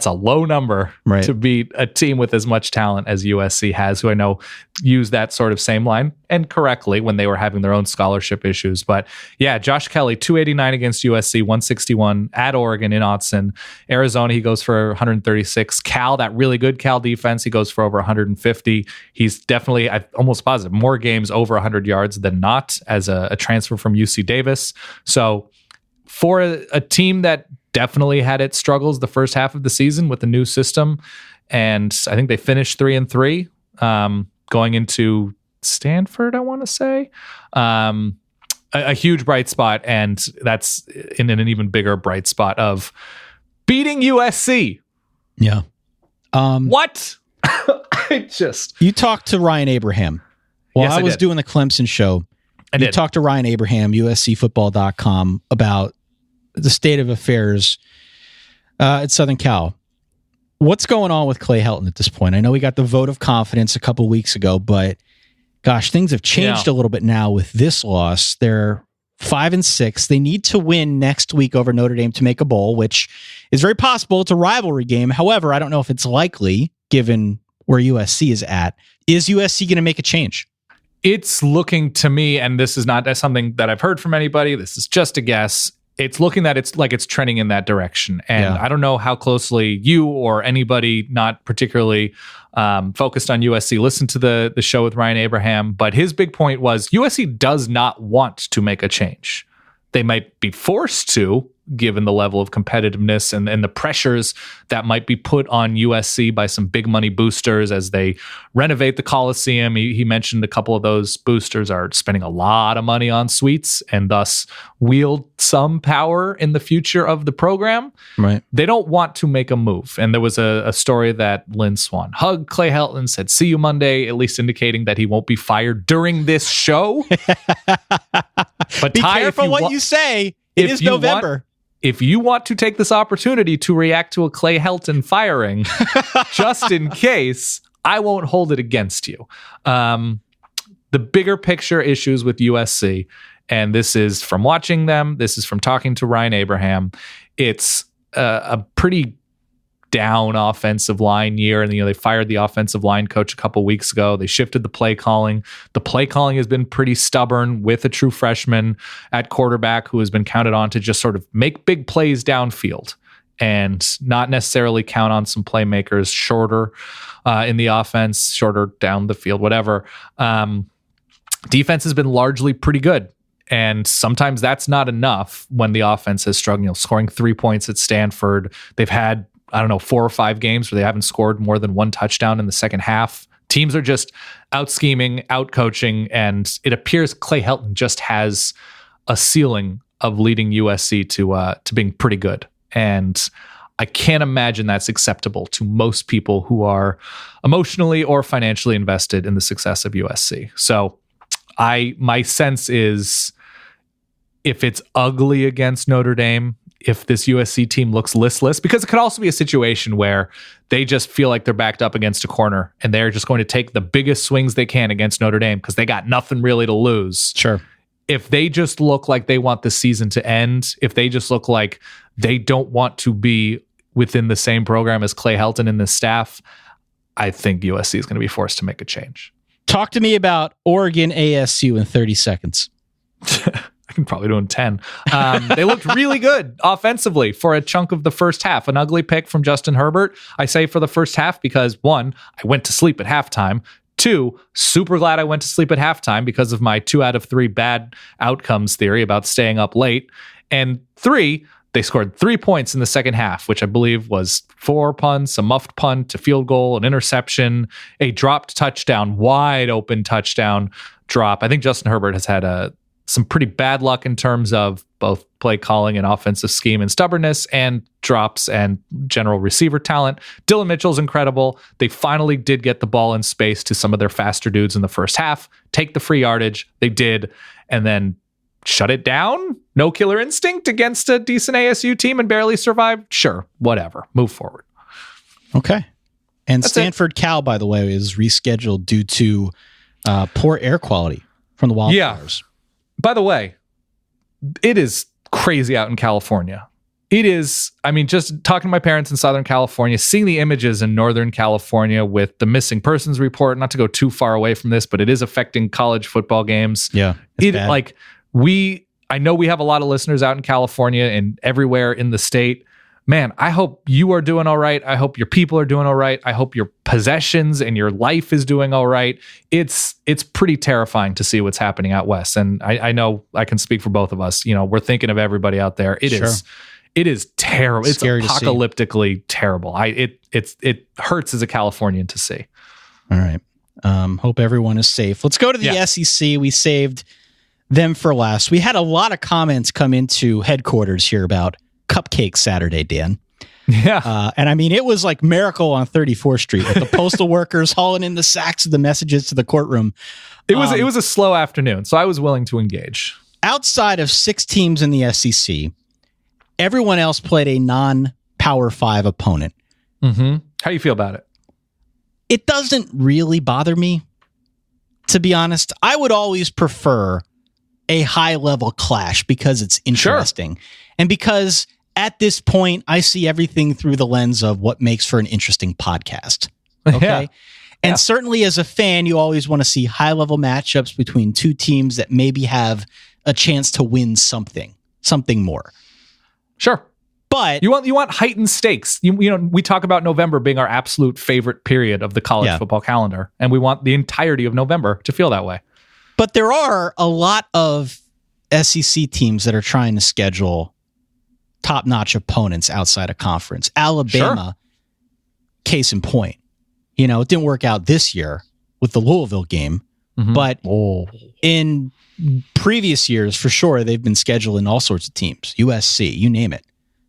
a low number to beat a team with as much talent as USC has, who I know use that sort of same line, and correctly, when they were having their own scholarship issues. But yeah, Josh Kelly, 289 against USC, 161 at Oregon in Autzen. Arizona, he goes for 136. Cal, that really good Cal defense, he goes for over 150. He's definitely, I'm almost positive, more games over 100 yards than not as a transfer from UC Davis. So for a team that definitely had its struggles the first half of the season with the new system, and I think they finished 3-3 going into Stanford, I want to say. A huge bright spot, and that's in an even bigger bright spot of beating USC. Yeah. What? You talked to Ryan Abraham. Well, Yes, I was did. doing the Clemson show. I You did. talked to Ryan Abraham, USCfootball.com, about the state of affairs at Southern Cal. What's going on with Clay Helton at this point? I know we got the vote of confidence a couple weeks ago, but gosh, things have changed a little bit now with this loss. They're 5-6. They need to win next week over Notre Dame to make a bowl, which is very possible. It's a rivalry game. However, I don't know if it's likely given where USC is at. Is USC going to make a change? It's looking to me, and this is not something that I've heard from anybody, this is just a guess, it's looking that it's like it's trending in that direction. And I don't know how closely you or anybody not particularly focused on USC listened to the show with Ryan Abraham, but his big point was USC does not want to make a change. They might be forced to, given the level of competitiveness and the pressures that might be put on USC by some big money boosters as they renovate the Coliseum. He mentioned a couple of those boosters are spending a lot of money on suites and thus wield some power in the future of the program. Right. They don't want to make a move. And there was a story that Lynn Swann hugged Clay Helton, said, "See you Monday," at least indicating that he won't be fired during this show. But Be Ty, careful what you say. It is November. If you want to take this opportunity to react to a Clay Helton firing, just in case, I won't hold it against you. The bigger picture issues with USC, and this is from watching them, this is from talking to Ryan Abraham, it's a pretty down offensive line year. And, they fired the offensive line coach a couple weeks ago. They shifted the play calling. The play calling has been pretty stubborn with a true freshman at quarterback who has been counted on to just sort of make big plays downfield and not necessarily count on some playmakers shorter in the offense, shorter down the field, whatever. Defense has been largely pretty good. And sometimes that's not enough when the offense has struggled. Scoring 3 points at Stanford. They've had 4 or 5 games where they haven't scored more than 1 touchdown in the second half. Teams are just out scheming, out coaching, and it appears Clay Helton just has a ceiling of leading USC to being pretty good. And I can't imagine that's acceptable to most people who are emotionally or financially invested in the success of USC. So my sense is, if it's ugly against Notre Dame, if this USC team looks listless, because it could also be a situation where they just feel like they're backed up against a corner and they're just going to take the biggest swings they can against Notre Dame because they got nothing really to lose. Sure. If they just look like they want the season to end, if they just look like they don't want to be within the same program as Clay Helton and the staff, I think USC is going to be forced to make a change. Talk to me about Oregon ASU in 30 seconds. I can probably do in 10. They looked really good offensively for a chunk of the first half. An ugly pick from Justin Herbert. I say for the first half because, one, I went to sleep at halftime. Two, super glad I went to sleep at halftime because of my 2 out of 3 bad outcomes theory about staying up late. And 3, they scored 3 points in the second half, which I believe was 4 punts, a muffed punt, a field goal, an interception, a dropped touchdown, wide open touchdown drop. I think Justin Herbert has had some pretty bad luck in terms of both play calling and offensive scheme and stubbornness, and drops and general receiver talent. Dylan Mitchell's incredible. They finally did get the ball in space to some of their faster dudes in the first half, take the free yardage. They did, and then shut it down. No killer instinct against a decent ASU team and barely survived. Sure, whatever. Move forward. Okay. And that's Stanford Cal, by the way, is rescheduled due to poor air quality from the wildfires. Yeah. By the way, it is crazy out in California. It is, I mean, just talking to my parents in Southern California, seeing the images in Northern California with the missing persons report, not to go too far away from this, but it is affecting college football games. Yeah. I know we have a lot of listeners out in California and everywhere in the state. Man, I hope you are doing all right. I hope your people are doing all right. I hope your possessions and your life is doing all right. It's pretty terrifying to see what's happening out west. And I know I can speak for both of us. You know, we're thinking of everybody out there. It is terrible. It's apocalyptically terrible. It hurts as a Californian to see. All right. Hope everyone is safe. Let's go to the SEC. We saved them for last. We had a lot of comments come into headquarters here about Cupcake Saturday, Dan. Yeah. And I mean, it was like Miracle on 34th Street with the postal workers hauling in the sacks of the messages to the courtroom. It was a slow afternoon, so I was willing to engage. Outside of 6 teams in the SEC, everyone else played a non-Power 5 opponent. Mm-hmm. How do you feel about it? It doesn't really bother me, to be honest. I would always prefer a high-level clash because it's interesting. Sure. And because at this point, I see everything through the lens of what makes for an interesting podcast. Okay. Yeah. And certainly as a fan, you always want to see high-level matchups between 2 teams that maybe have a chance to win something more. Sure. But you want heightened stakes. You know, we talk about November being our absolute favorite period of the college football calendar, and we want the entirety of November to feel that way. But there are a lot of SEC teams that are trying to schedule top-notch opponents outside of conference. Alabama, case in point. You know, it didn't work out this year with the Louisville game, but in previous years, for sure, they've been scheduling all sorts of teams. USC, you name it.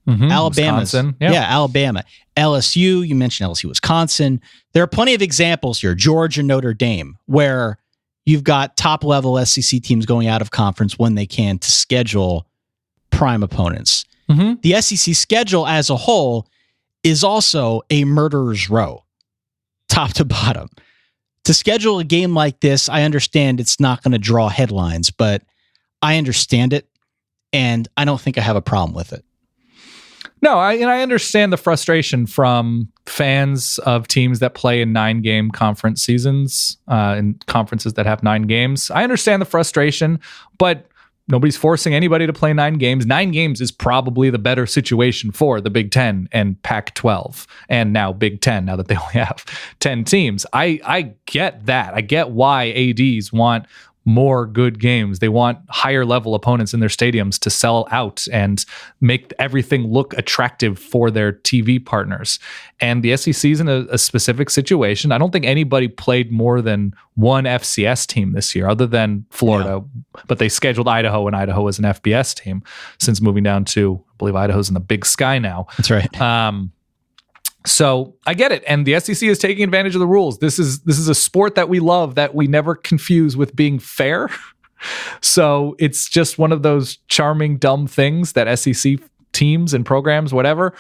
Alabama, Alabama. LSU, you mentioned LSU, Wisconsin. There are plenty of examples here. Georgia, Notre Dame, where you've got top-level SEC teams going out of conference when they can to schedule prime opponents. The SEC schedule as a whole is also a murderer's row, top to bottom. To schedule a game like this, I understand it's not going to draw headlines, but I understand it, and I don't think I have a problem with it. No, I understand the frustration from fans of teams that play in 9-game conference seasons, in conferences that have 9 games. I understand the frustration, but nobody's forcing anybody to play 9 games. 9 games is probably the better situation for the Big Ten and Pac-12, and now Big Ten, now that they only have 10 teams. I get that. I get why ADs want more good games. They want higher level opponents in their stadiums to sell out and make everything look attractive for their TV partners. And the SEC is in a specific situation. I don't think anybody played more than one FCS team this year other than Florida, but they scheduled Idaho, and Idaho is an FBS team since moving down to, I believe Idaho's in the Big Sky now. That's right. So I get it. And the SEC is taking advantage of the rules. This is a sport that we love, that we never confuse with being fair. So it's just one of those charming, dumb things that SEC teams and programs, whatever,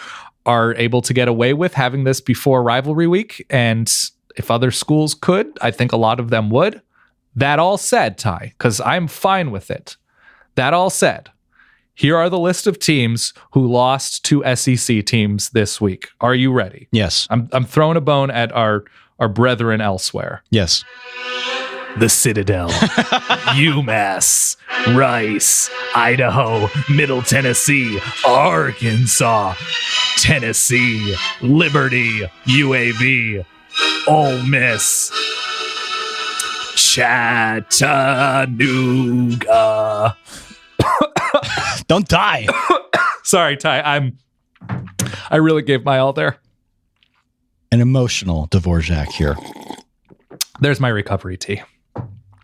are able to get away with having this before rivalry week. And if other schools could, I think a lot of them would. That all said, Ty, because I'm fine with it. That all said, here are the list of teams who lost to SEC teams this week. Are you ready? Yes. I'm throwing a bone at our brethren elsewhere. Yes. The Citadel, UMass, Rice, Idaho, Middle Tennessee, Arkansas, Tennessee, Liberty, UAB, Ole Miss, Chattanooga. Don't die. Sorry, Ty. I really gave my all there. An emotional Dvorak here. There's my recovery tea.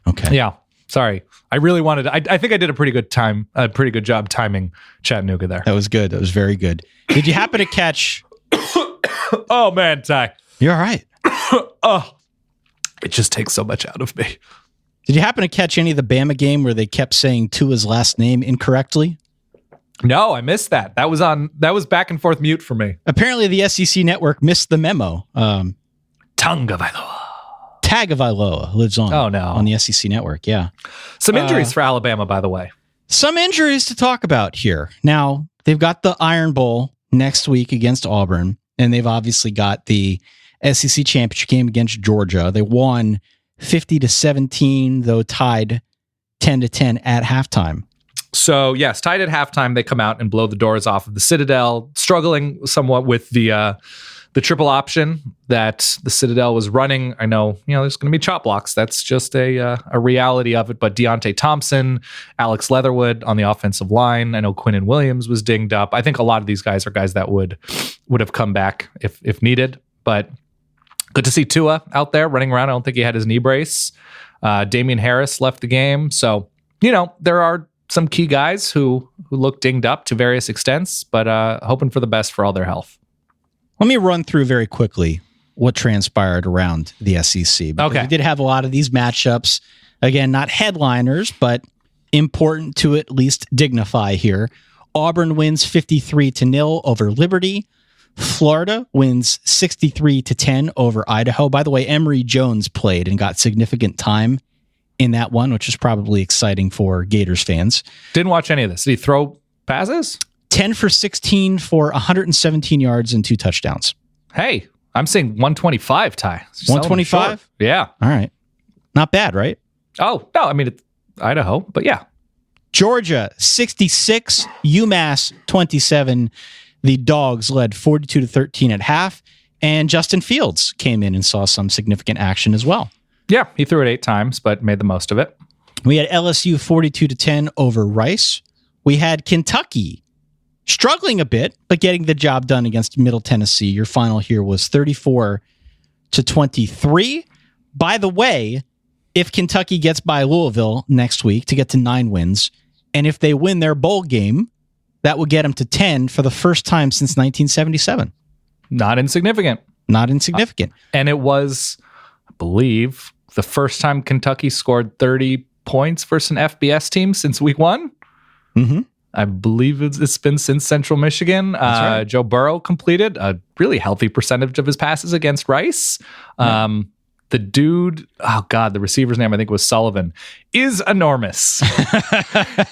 Okay. Yeah. Sorry. I really wanted. I think I did a pretty good job timing Chattanooga there. That was good. That was very good. Did you happen to catch? Oh man, Ty. You're all right. Oh, it just takes so much out of me. Did you happen to catch any of the Bama game where they kept saying Tua's last name incorrectly? No, I missed that. That was back and forth mute for me. Apparently the SEC network missed the memo. Tagovailoa lives on. Oh, no. On the SEC network, yeah. Some injuries for Alabama, by the way. Some injuries to talk about here. Now, they've got the Iron Bowl next week against Auburn, and they've obviously got the SEC championship game against Georgia. They won 50-17, though tied 10-10 at halftime. So, yes, tied at halftime, they come out and blow the doors off of the Citadel, struggling somewhat with the triple option that the Citadel was running. I know, there's going to be chop blocks. That's just a reality of it. But Deontay Thompson, Alex Leatherwood on the offensive line. I know Quinnen Williams was dinged up. I think a lot of these guys are guys that would have come back if needed. But good to see Tua out there running around. I don't think he had his knee brace. Damian Harris left the game. So, there are some key guys who look dinged up to various extents, but hoping for the best for all their health. Let me run through very quickly what transpired around the SEC. Okay. We did have a lot of these matchups. Again, not headliners, but important to at least dignify here. Auburn wins 53-0 over Liberty. Florida wins 63-10 over Idaho. By the way, Emory Jones played and got significant time in that one, which is probably exciting for Gators fans. Didn't watch any of this. Did he throw passes? 10 for 16 for 117 yards and 2 touchdowns. Hey, I'm saying 125, Ty. 125? Yeah. All right. Not bad, right? Oh, no. I mean, it's Idaho, but yeah. Georgia, 66. UMass, 27. The Dogs led 42-13 at half. And Justin Fields came in and saw some significant action as well. Yeah, he threw it 8 times, but made the most of it. We had LSU 42-10 over Rice. We had Kentucky struggling a bit, but getting the job done against Middle Tennessee. Your final here was 34-23. By the way, if Kentucky gets by Louisville next week to get to 9 wins, and if they win their bowl game, that would get them to 10 for the first time since 1977. Not insignificant. Not insignificant. And it was, I believe, the first time Kentucky scored 30 points versus an FBS team since week 1. Mm-hmm. I believe it's been since Central Michigan. Right. Joe Burrow completed a really healthy percentage of his passes against Rice. Yeah. The dude, the receiver's name, I think was Sullivan, is enormous.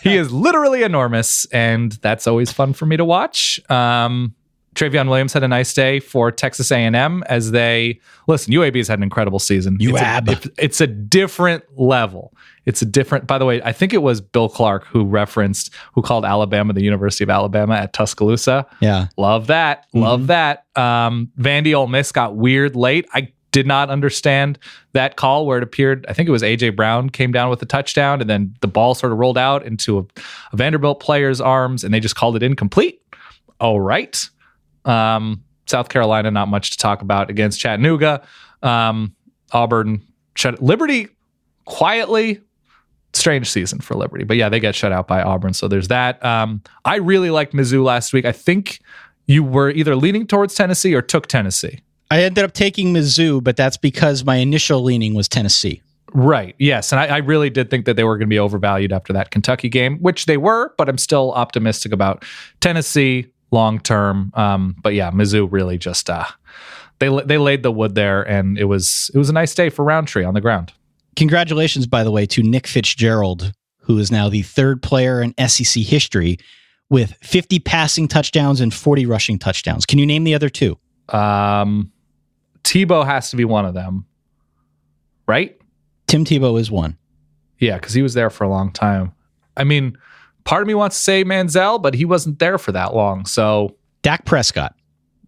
He is literally enormous, and that's always fun for me to watch. Travion Williams had a nice day for Texas A&M as they... Listen, UAB's had an incredible season. It's a different level. It's a different... By the way, I think it was Bill Clark who called Alabama the University of Alabama at Tuscaloosa. Yeah. Love that. Mm-hmm. Love that. Vandy Ole Miss got weird late. I did not understand that call where it appeared, I think it was A.J. Brown came down with a touchdown, and then the ball sort of rolled out into a Vanderbilt player's arms, and they just called it incomplete. All right. South Carolina, not much to talk about against Chattanooga. Auburn, Liberty, quietly, strange season for Liberty. But yeah, they get shut out by Auburn, so there's that. I really liked Mizzou last week. I think you were either leaning towards Tennessee or took Tennessee. I ended up taking Mizzou, but that's because my initial leaning was Tennessee. Right. Yes. And I really did think that they were going to be overvalued after that Kentucky game, which they were, but I'm still optimistic about Tennessee long term. But yeah, Mizzou really just they laid the wood there, and it was a nice day for Roundtree on the ground. Congratulations, by the way, to Nick Fitzgerald, who is now the third player in SEC history with 50 passing touchdowns and 40 rushing touchdowns. Can you name the other two? Tebow has to be one of them, right? Tim Tebow is one. Yeah, because he was there for a long time. I mean, part of me wants to say Manziel, but he wasn't there for that long. So Dak Prescott.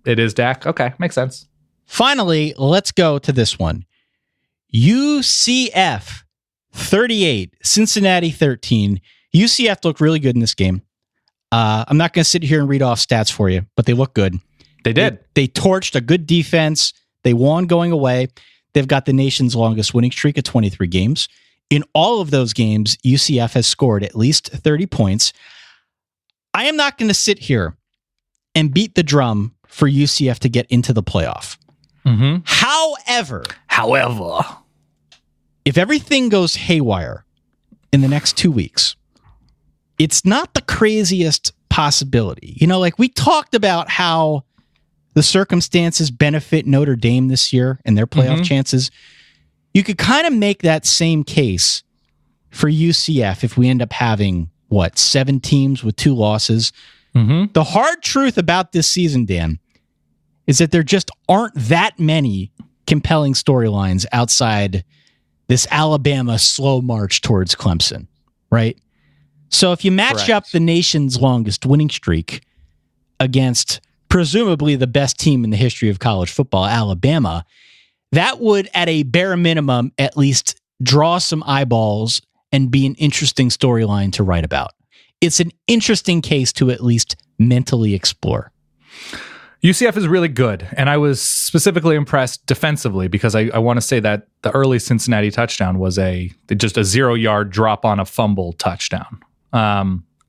It is Dak. Okay, makes sense. Finally, let's go to this one. UCF 38, Cincinnati 13. UCF looked really good in this game. I'm not going to sit here and read off stats for you, but they look good. They did. They torched a good defense. They won going away. They've got the nation's longest winning streak of 23 games. In all of those games, UCF has scored at least 30 points. I am not going to sit here and beat the drum for UCF to get into the playoff. Mm-hmm. However, if everything goes haywire in the next 2 weeks, it's not the craziest possibility. You know, like we talked about how the circumstances benefit Notre Dame this year and their playoff chances. You could kind of make that same case for UCF if we end up having, 7 teams with 2 losses. Mm-hmm. The hard truth about this season, Dan, is that there just aren't that many compelling storylines outside this Alabama slow march towards Clemson, right? So if you match up the nation's longest winning streak against presumably the best team in the history of college football, Alabama, that would, at a bare minimum, at least draw some eyeballs and be an interesting storyline to write about. It's an interesting case to at least mentally explore. UCF is really good, and I was specifically impressed defensively because I want to say that the early Cincinnati touchdown was just a 0-yard drop on a fumble touchdown.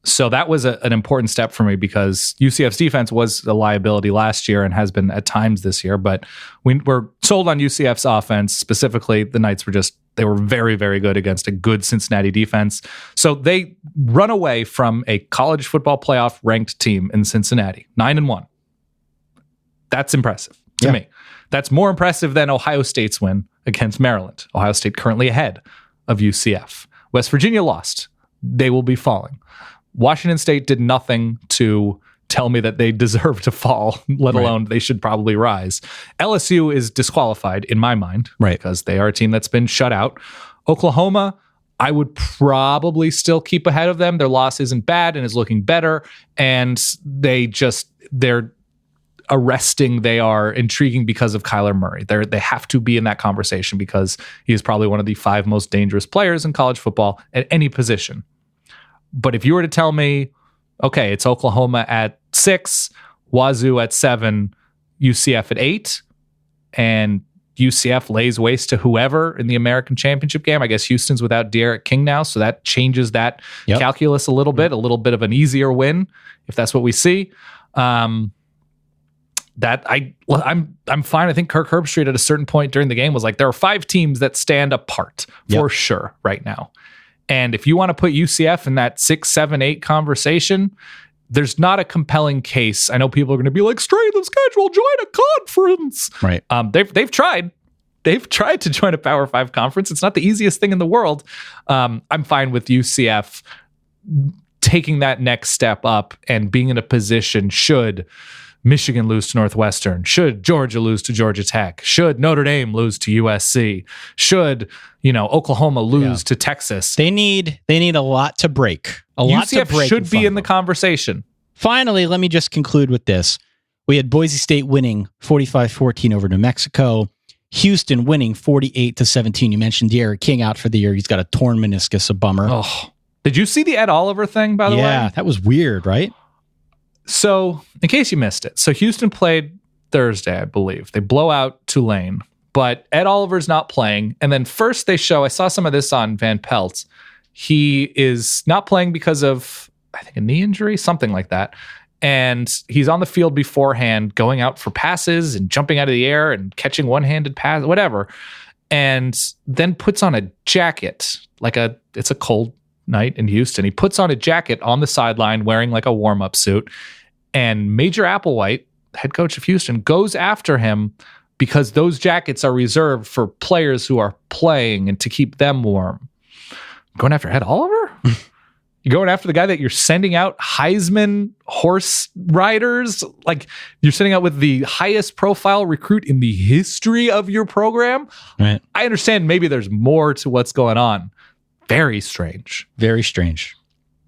So that was an important step for me because UCF's defense was a liability last year and has been at times this year, but we're sold on UCF's offense. Specifically, the Knights they were very, very good against a good Cincinnati defense. So they run away from a college football playoff ranked team in Cincinnati, 9-1. That's impressive to me. That's more impressive than Ohio State's win against Maryland. Ohio State currently ahead of UCF. West Virginia lost. They will be falling. Washington State did nothing to tell me that they deserve to fall, let alone they should probably rise. LSU is disqualified in my mind, because they are a team that's been shut out. Oklahoma, I would probably still keep ahead of them. Their loss isn't bad and is looking better, and they're arresting. They are intriguing because of Kyler Murray. They have to be in that conversation because he is probably one of the 5 most dangerous players in college football at any position. But if you were to tell me, okay, it's Oklahoma at 6, Wazoo at 7, UCF at 8, and UCF lays waste to whoever in the American Championship game. I guess Houston's without De'Aaron King now, so that changes that calculus a little bit of an easier win, if that's what we see. I'm fine. I think Kirk Herbstreit at a certain point during the game was like, there are 5 teams that stand apart for sure right now. And if you want to put UCF in that 6, 7, 8 conversation, there's not a compelling case. I know people are going to be like, straight the schedule, join a conference. Right. They've tried. They've tried to join a Power 5 conference. It's not the easiest thing in the world. I'm fine with UCF taking that next step up and being in a position should Michigan lose to Northwestern, should Georgia lose to Georgia Tech, should Notre Dame lose to USC, should Oklahoma lose to Texas. They need a lot to break. UCF should be in the conversation. Finally, let me just conclude with this. We had Boise State winning 45-14 over New Mexico. Houston winning 48-17. You mentioned De'Aaron King out for the year. He's got a torn meniscus, a bummer. Oh, did you see the Ed Oliver thing, by the way? Yeah, that was weird, right? So, in case you missed it, so Houston played Thursday, I believe. They blow out Tulane, but Ed Oliver's not playing. And then first they show, I saw some of this on Van Pelt. He is not playing because of, I think, a knee injury, something like that. And he's on the field beforehand, going out for passes and jumping out of the air and catching one-handed pass, whatever. And then puts on a jacket, it's a cold night in Houston. He puts on a jacket on the sideline wearing like a warm-up suit. And Major Applewhite, head coach of Houston, goes after him because those jackets are reserved for players who are playing and to keep them warm. Going after Ed Oliver? You're going after the guy that you're sending out Heisman horse riders? Like, you're sending out with the highest profile recruit in the history of your program? Right. I understand maybe there's more to what's going on. Very strange. Very strange.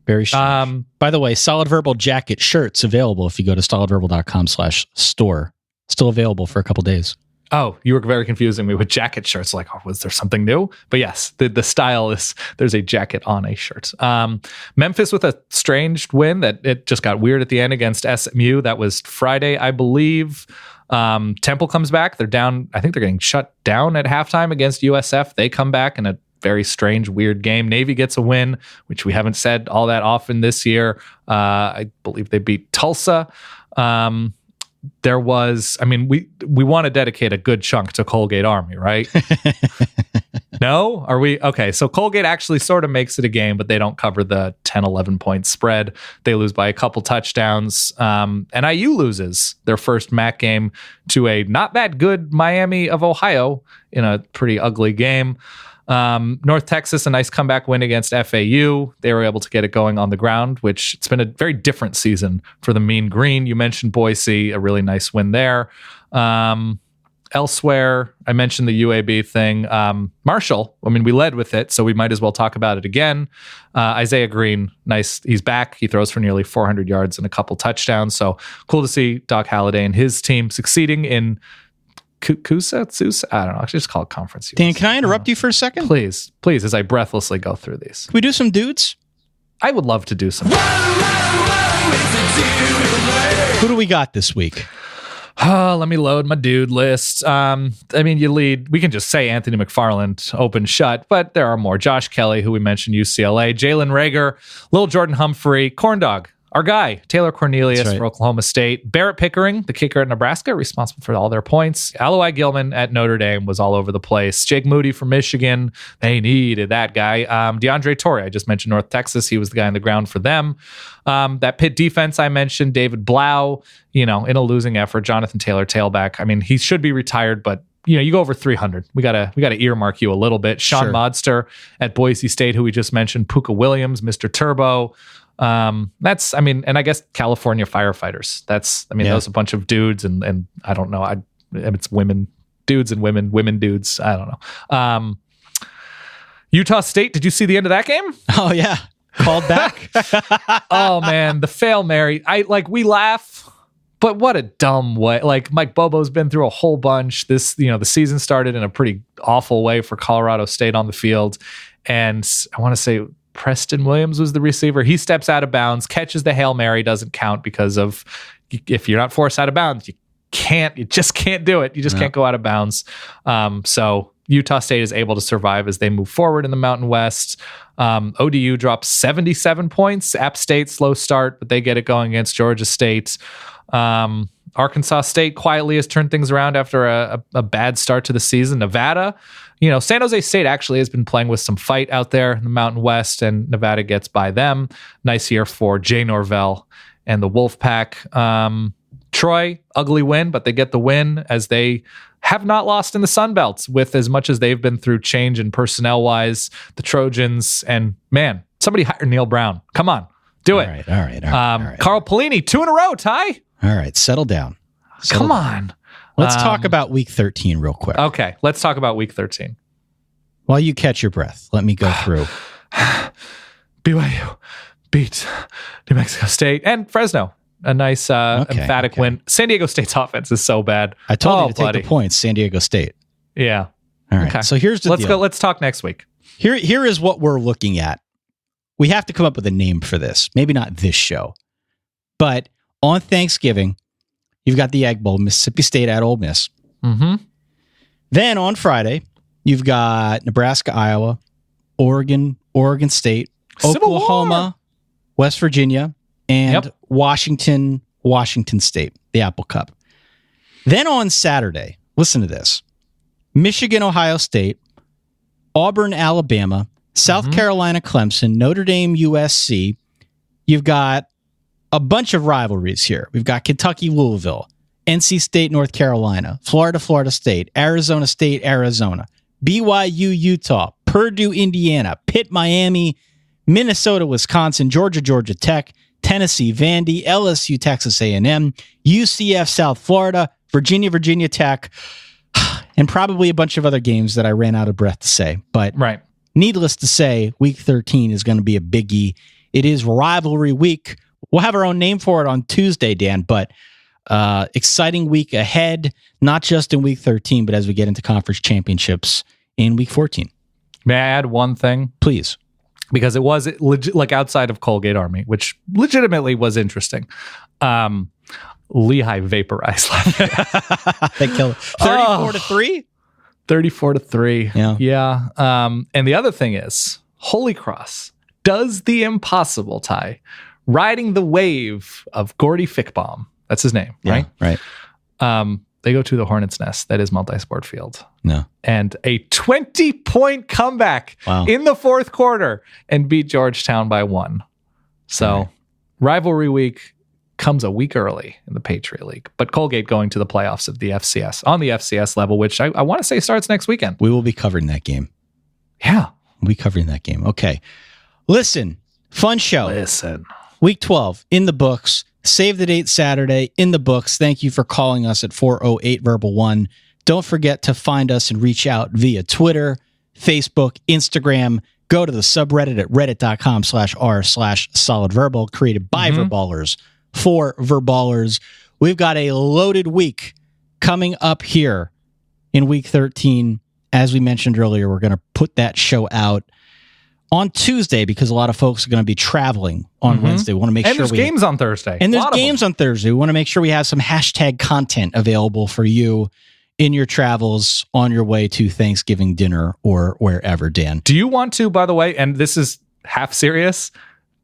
Very strange. By the way, Solid Verbal jacket shirts available if you go to solidverbal.com/store. Still available for a couple days. Oh, you were very confusing me with jacket shirts. Like, oh, was there something new? But yes, the style is there's a jacket on a shirt. Memphis with a strange win that it just got weird at the end against SMU. That was Friday, I believe. Temple comes back. They're down. I think they're getting shut down at halftime against USF. They come back in a very strange, weird game. Navy gets a win, which we haven't said all that often this year. I believe they beat Tulsa. There was, we want to dedicate a good chunk to Colgate Army, right? No? Are we? Okay, so Colgate actually sort of makes it a game, but they don't cover the 10, 11-point spread. They lose by a couple touchdowns. And IU loses their first MAC game to a not that good Miami of Ohio in a pretty ugly game. North Texas, a nice comeback win against FAU. They were able to get it going on the ground, which it's been a very different season for the Mean Green. You mentioned Boise, a really nice win there. Elsewhere, I mentioned the UAB thing. Marshall, we led with it, so we might as well talk about it again. Isaiah Green, nice. He's back. He throws for nearly 400 yards and a couple touchdowns. So cool to see Doc Halladay and his team succeeding in Susa? I don't know. I should just call it conference. Dan, can I interrupt you for a second? Please, as I breathlessly go through these. Can we do some dudes? I would love to do some. Who do we got this week? Let me load my dude list. You lead. We can just say Anthony McFarland open shut, but there are more. Josh Kelly, who we mentioned, UCLA. Jalen Reagor, Lil Jordan Humphrey, Corndog. Our guy, Taylor Cornelius for Oklahoma State. Barrett Pickering, the kicker at Nebraska, responsible for all their points. Aloi Gilman at Notre Dame was all over the place. Jake Moody from Michigan. They needed that guy. DeAndre Torrey, I just mentioned North Texas. He was the guy on the ground for them. That Pitt defense I mentioned, David Blau, in a losing effort. Jonathan Taylor, tailback. He should be retired, but you go over 300. We gotta earmark you a little bit. Sean Modster at Boise State, who we just mentioned. Puka Williams, Mr. Turbo. And I guess California firefighters. Those a bunch of dudes and I don't know. It's women, dudes and women dudes. I don't know. Utah State. Did you see the end of that game? Oh yeah. Called back. Oh man. The fail Mary. We laugh, but what a dumb way. Mike Bobo's been through a whole bunch. This, the season started in a pretty awful way for Colorado State on the field. And I want to say, Preston Williams was the receiver. He steps out of bounds, catches the Hail Mary, doesn't count because of if you're not forced out of bounds, you just can't do it. You just can't go out of bounds. So Utah State is able to survive as they move forward in the Mountain West. ODU drops 77 points. App State, slow start, but they get it going against Georgia State. Arkansas State quietly has turned things around after a bad start to the season. Nevada, San Jose State actually has been playing with some fight out there in the Mountain West, and Nevada gets by them. Nice year for Jay Norvell and the Wolfpack. Troy, ugly win, but they get the win as they have not lost in the Sun Belt with as much as they've been through change and personnel-wise. The Trojans, and man, somebody hire Neil Brown. Come on, do it. All right. Carl Pelini, 2 in a row, Ty. All right, settle down. Come on. Let's talk about week 13 real quick. Okay, let's talk about week 13. While you catch your breath, let me go through. BYU beat New Mexico State and Fresno. A nice emphatic win. San Diego State's offense is so bad. I told you to take the points, San Diego State. Yeah. All right. Okay. So here's the deal. Let's talk next week. Here is what we're looking at. We have to come up with a name for this. Maybe not this show, but on Thanksgiving, you've got the Egg Bowl, Mississippi State at Ole Miss. Mm-hmm. Then on Friday, you've got Nebraska, Iowa, Oregon State, Oklahoma, West Virginia, and Washington State, the Apple Cup. Then on Saturday, listen to this: Michigan, Ohio State, Auburn, Alabama, South Carolina, Clemson, Notre Dame, USC. You've got a bunch of rivalries here. We've got Kentucky, Louisville, NC State, North Carolina, Florida, Florida State, Arizona State, Arizona, BYU, Utah, Purdue, Indiana, Pitt, Miami, Minnesota, Wisconsin, Georgia, Georgia Tech, Tennessee, Vandy, LSU, Texas A&M, UCF, South Florida, Virginia, Virginia Tech, and probably a bunch of other games that I ran out of breath to say. But needless to say, Week 13 is going to be a biggie. It is rivalry week. We'll have our own name for it on Tuesday, Dan, but exciting week ahead, not just in Week 13, but as we get into conference championships in Week 14. May I add one thing? Please. Because it was like outside of Colgate Army, which legitimately was interesting. Lehigh vaporized. They killed 34-3? 34-3. Yeah. And the other thing is, Holy Cross does the impossible, Ty, riding the wave of Gordy Fickbaum. That's his name, right? Right. They go to the Hornets' Nest. That is multi-sport field. No. And a 20-point comeback in the fourth quarter and beat Georgetown by 1. So rivalry week comes a week early in the Patriot League. But Colgate going to the playoffs of the FCS on the FCS level, which I want to say starts next weekend. We will be covering that game. Yeah. We'll be covering that game. Okay. Listen, fun show. Week 12 in the books. Save the date Saturday in the books. Thank you for calling us at 408-VERBAL-1. Don't forget to find us and reach out via Twitter, Facebook, Instagram. Go to the subreddit at reddit.com/r/solidverbal, created by Verballers for Verballers. We've got a loaded week coming up here in Week 13. As we mentioned earlier, we're going to put that show out on Tuesday because a lot of folks are going to be traveling on Wednesday. We want to make sure there's games on Thursday. And there's games on Thursday. We want to make sure we have some hashtag content available for you in your travels on your way to Thanksgiving dinner or wherever, Dan. Do you want to, by the way, and this is half serious,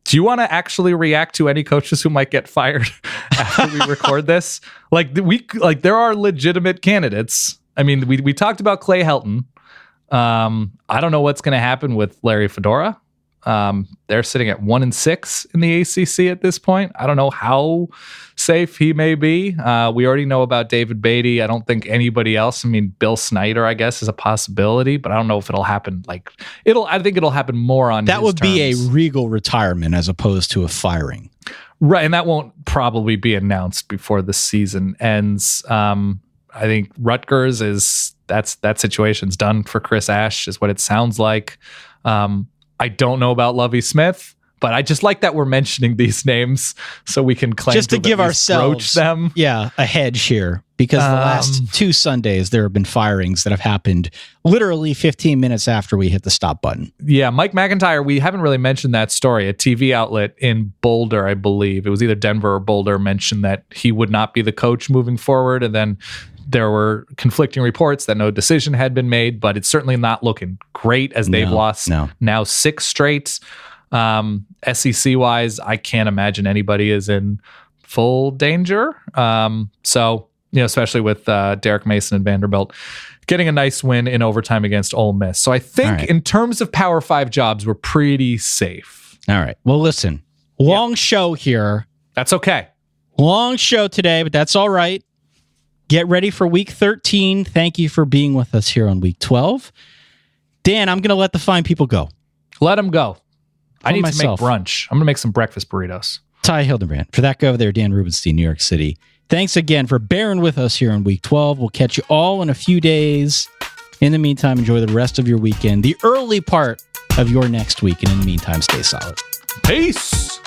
do you want to actually react to any coaches who might get fired after we record this? There are legitimate candidates. I mean, we talked about Clay Helton. I don't know what's going to happen with Larry Fedora. They're sitting at 1-6 in the ACC at this point. I don't know how safe he may be. We already know about David Beatty. I don't think anybody else. I mean, Bill Snyder, I guess, is a possibility, but I don't know if it'll happen. I think it'll happen more on that his would terms. be a regal retirement as opposed to a firing, right? And that won't probably be announced before the season ends. I think Rutgers that situation's done for Chris Ash, is what it sounds like. I don't know about Lovie Smith, but I just like that we're mentioning these names so we can claim just to give ourselves them. Yeah, a hedge here, because the last 2 Sundays there have been firings that have happened literally 15 minutes after we hit the stop button. Yeah, Mike McIntyre, we haven't really mentioned that story. A TV outlet in Boulder, I believe, it was either Denver or Boulder, mentioned that he would not be the coach moving forward, and then there were conflicting reports that no decision had been made, but it's certainly not looking great as they've lost now 6 straight. SEC-wise, I can't imagine anybody is in full danger. So, especially with Derek Mason and Vanderbilt getting a nice win in overtime against Ole Miss. So I think in terms of Power 5 jobs, we're pretty safe. All right. Well, listen, long show here. That's okay. Long show today, but that's all right. Get ready for Week 13. Thank you for being with us here on Week 12. Dan, I'm going to let the fine people go. Let them go. I need to make brunch. I'm going to make some breakfast burritos. Ty Hildebrand. For that guy over there, Dan Rubenstein, New York City. Thanks again for bearing with us here on Week 12. We'll catch you all in a few days. In the meantime, enjoy the rest of your weekend, the early part of your next week. And in the meantime, stay solid. Peace.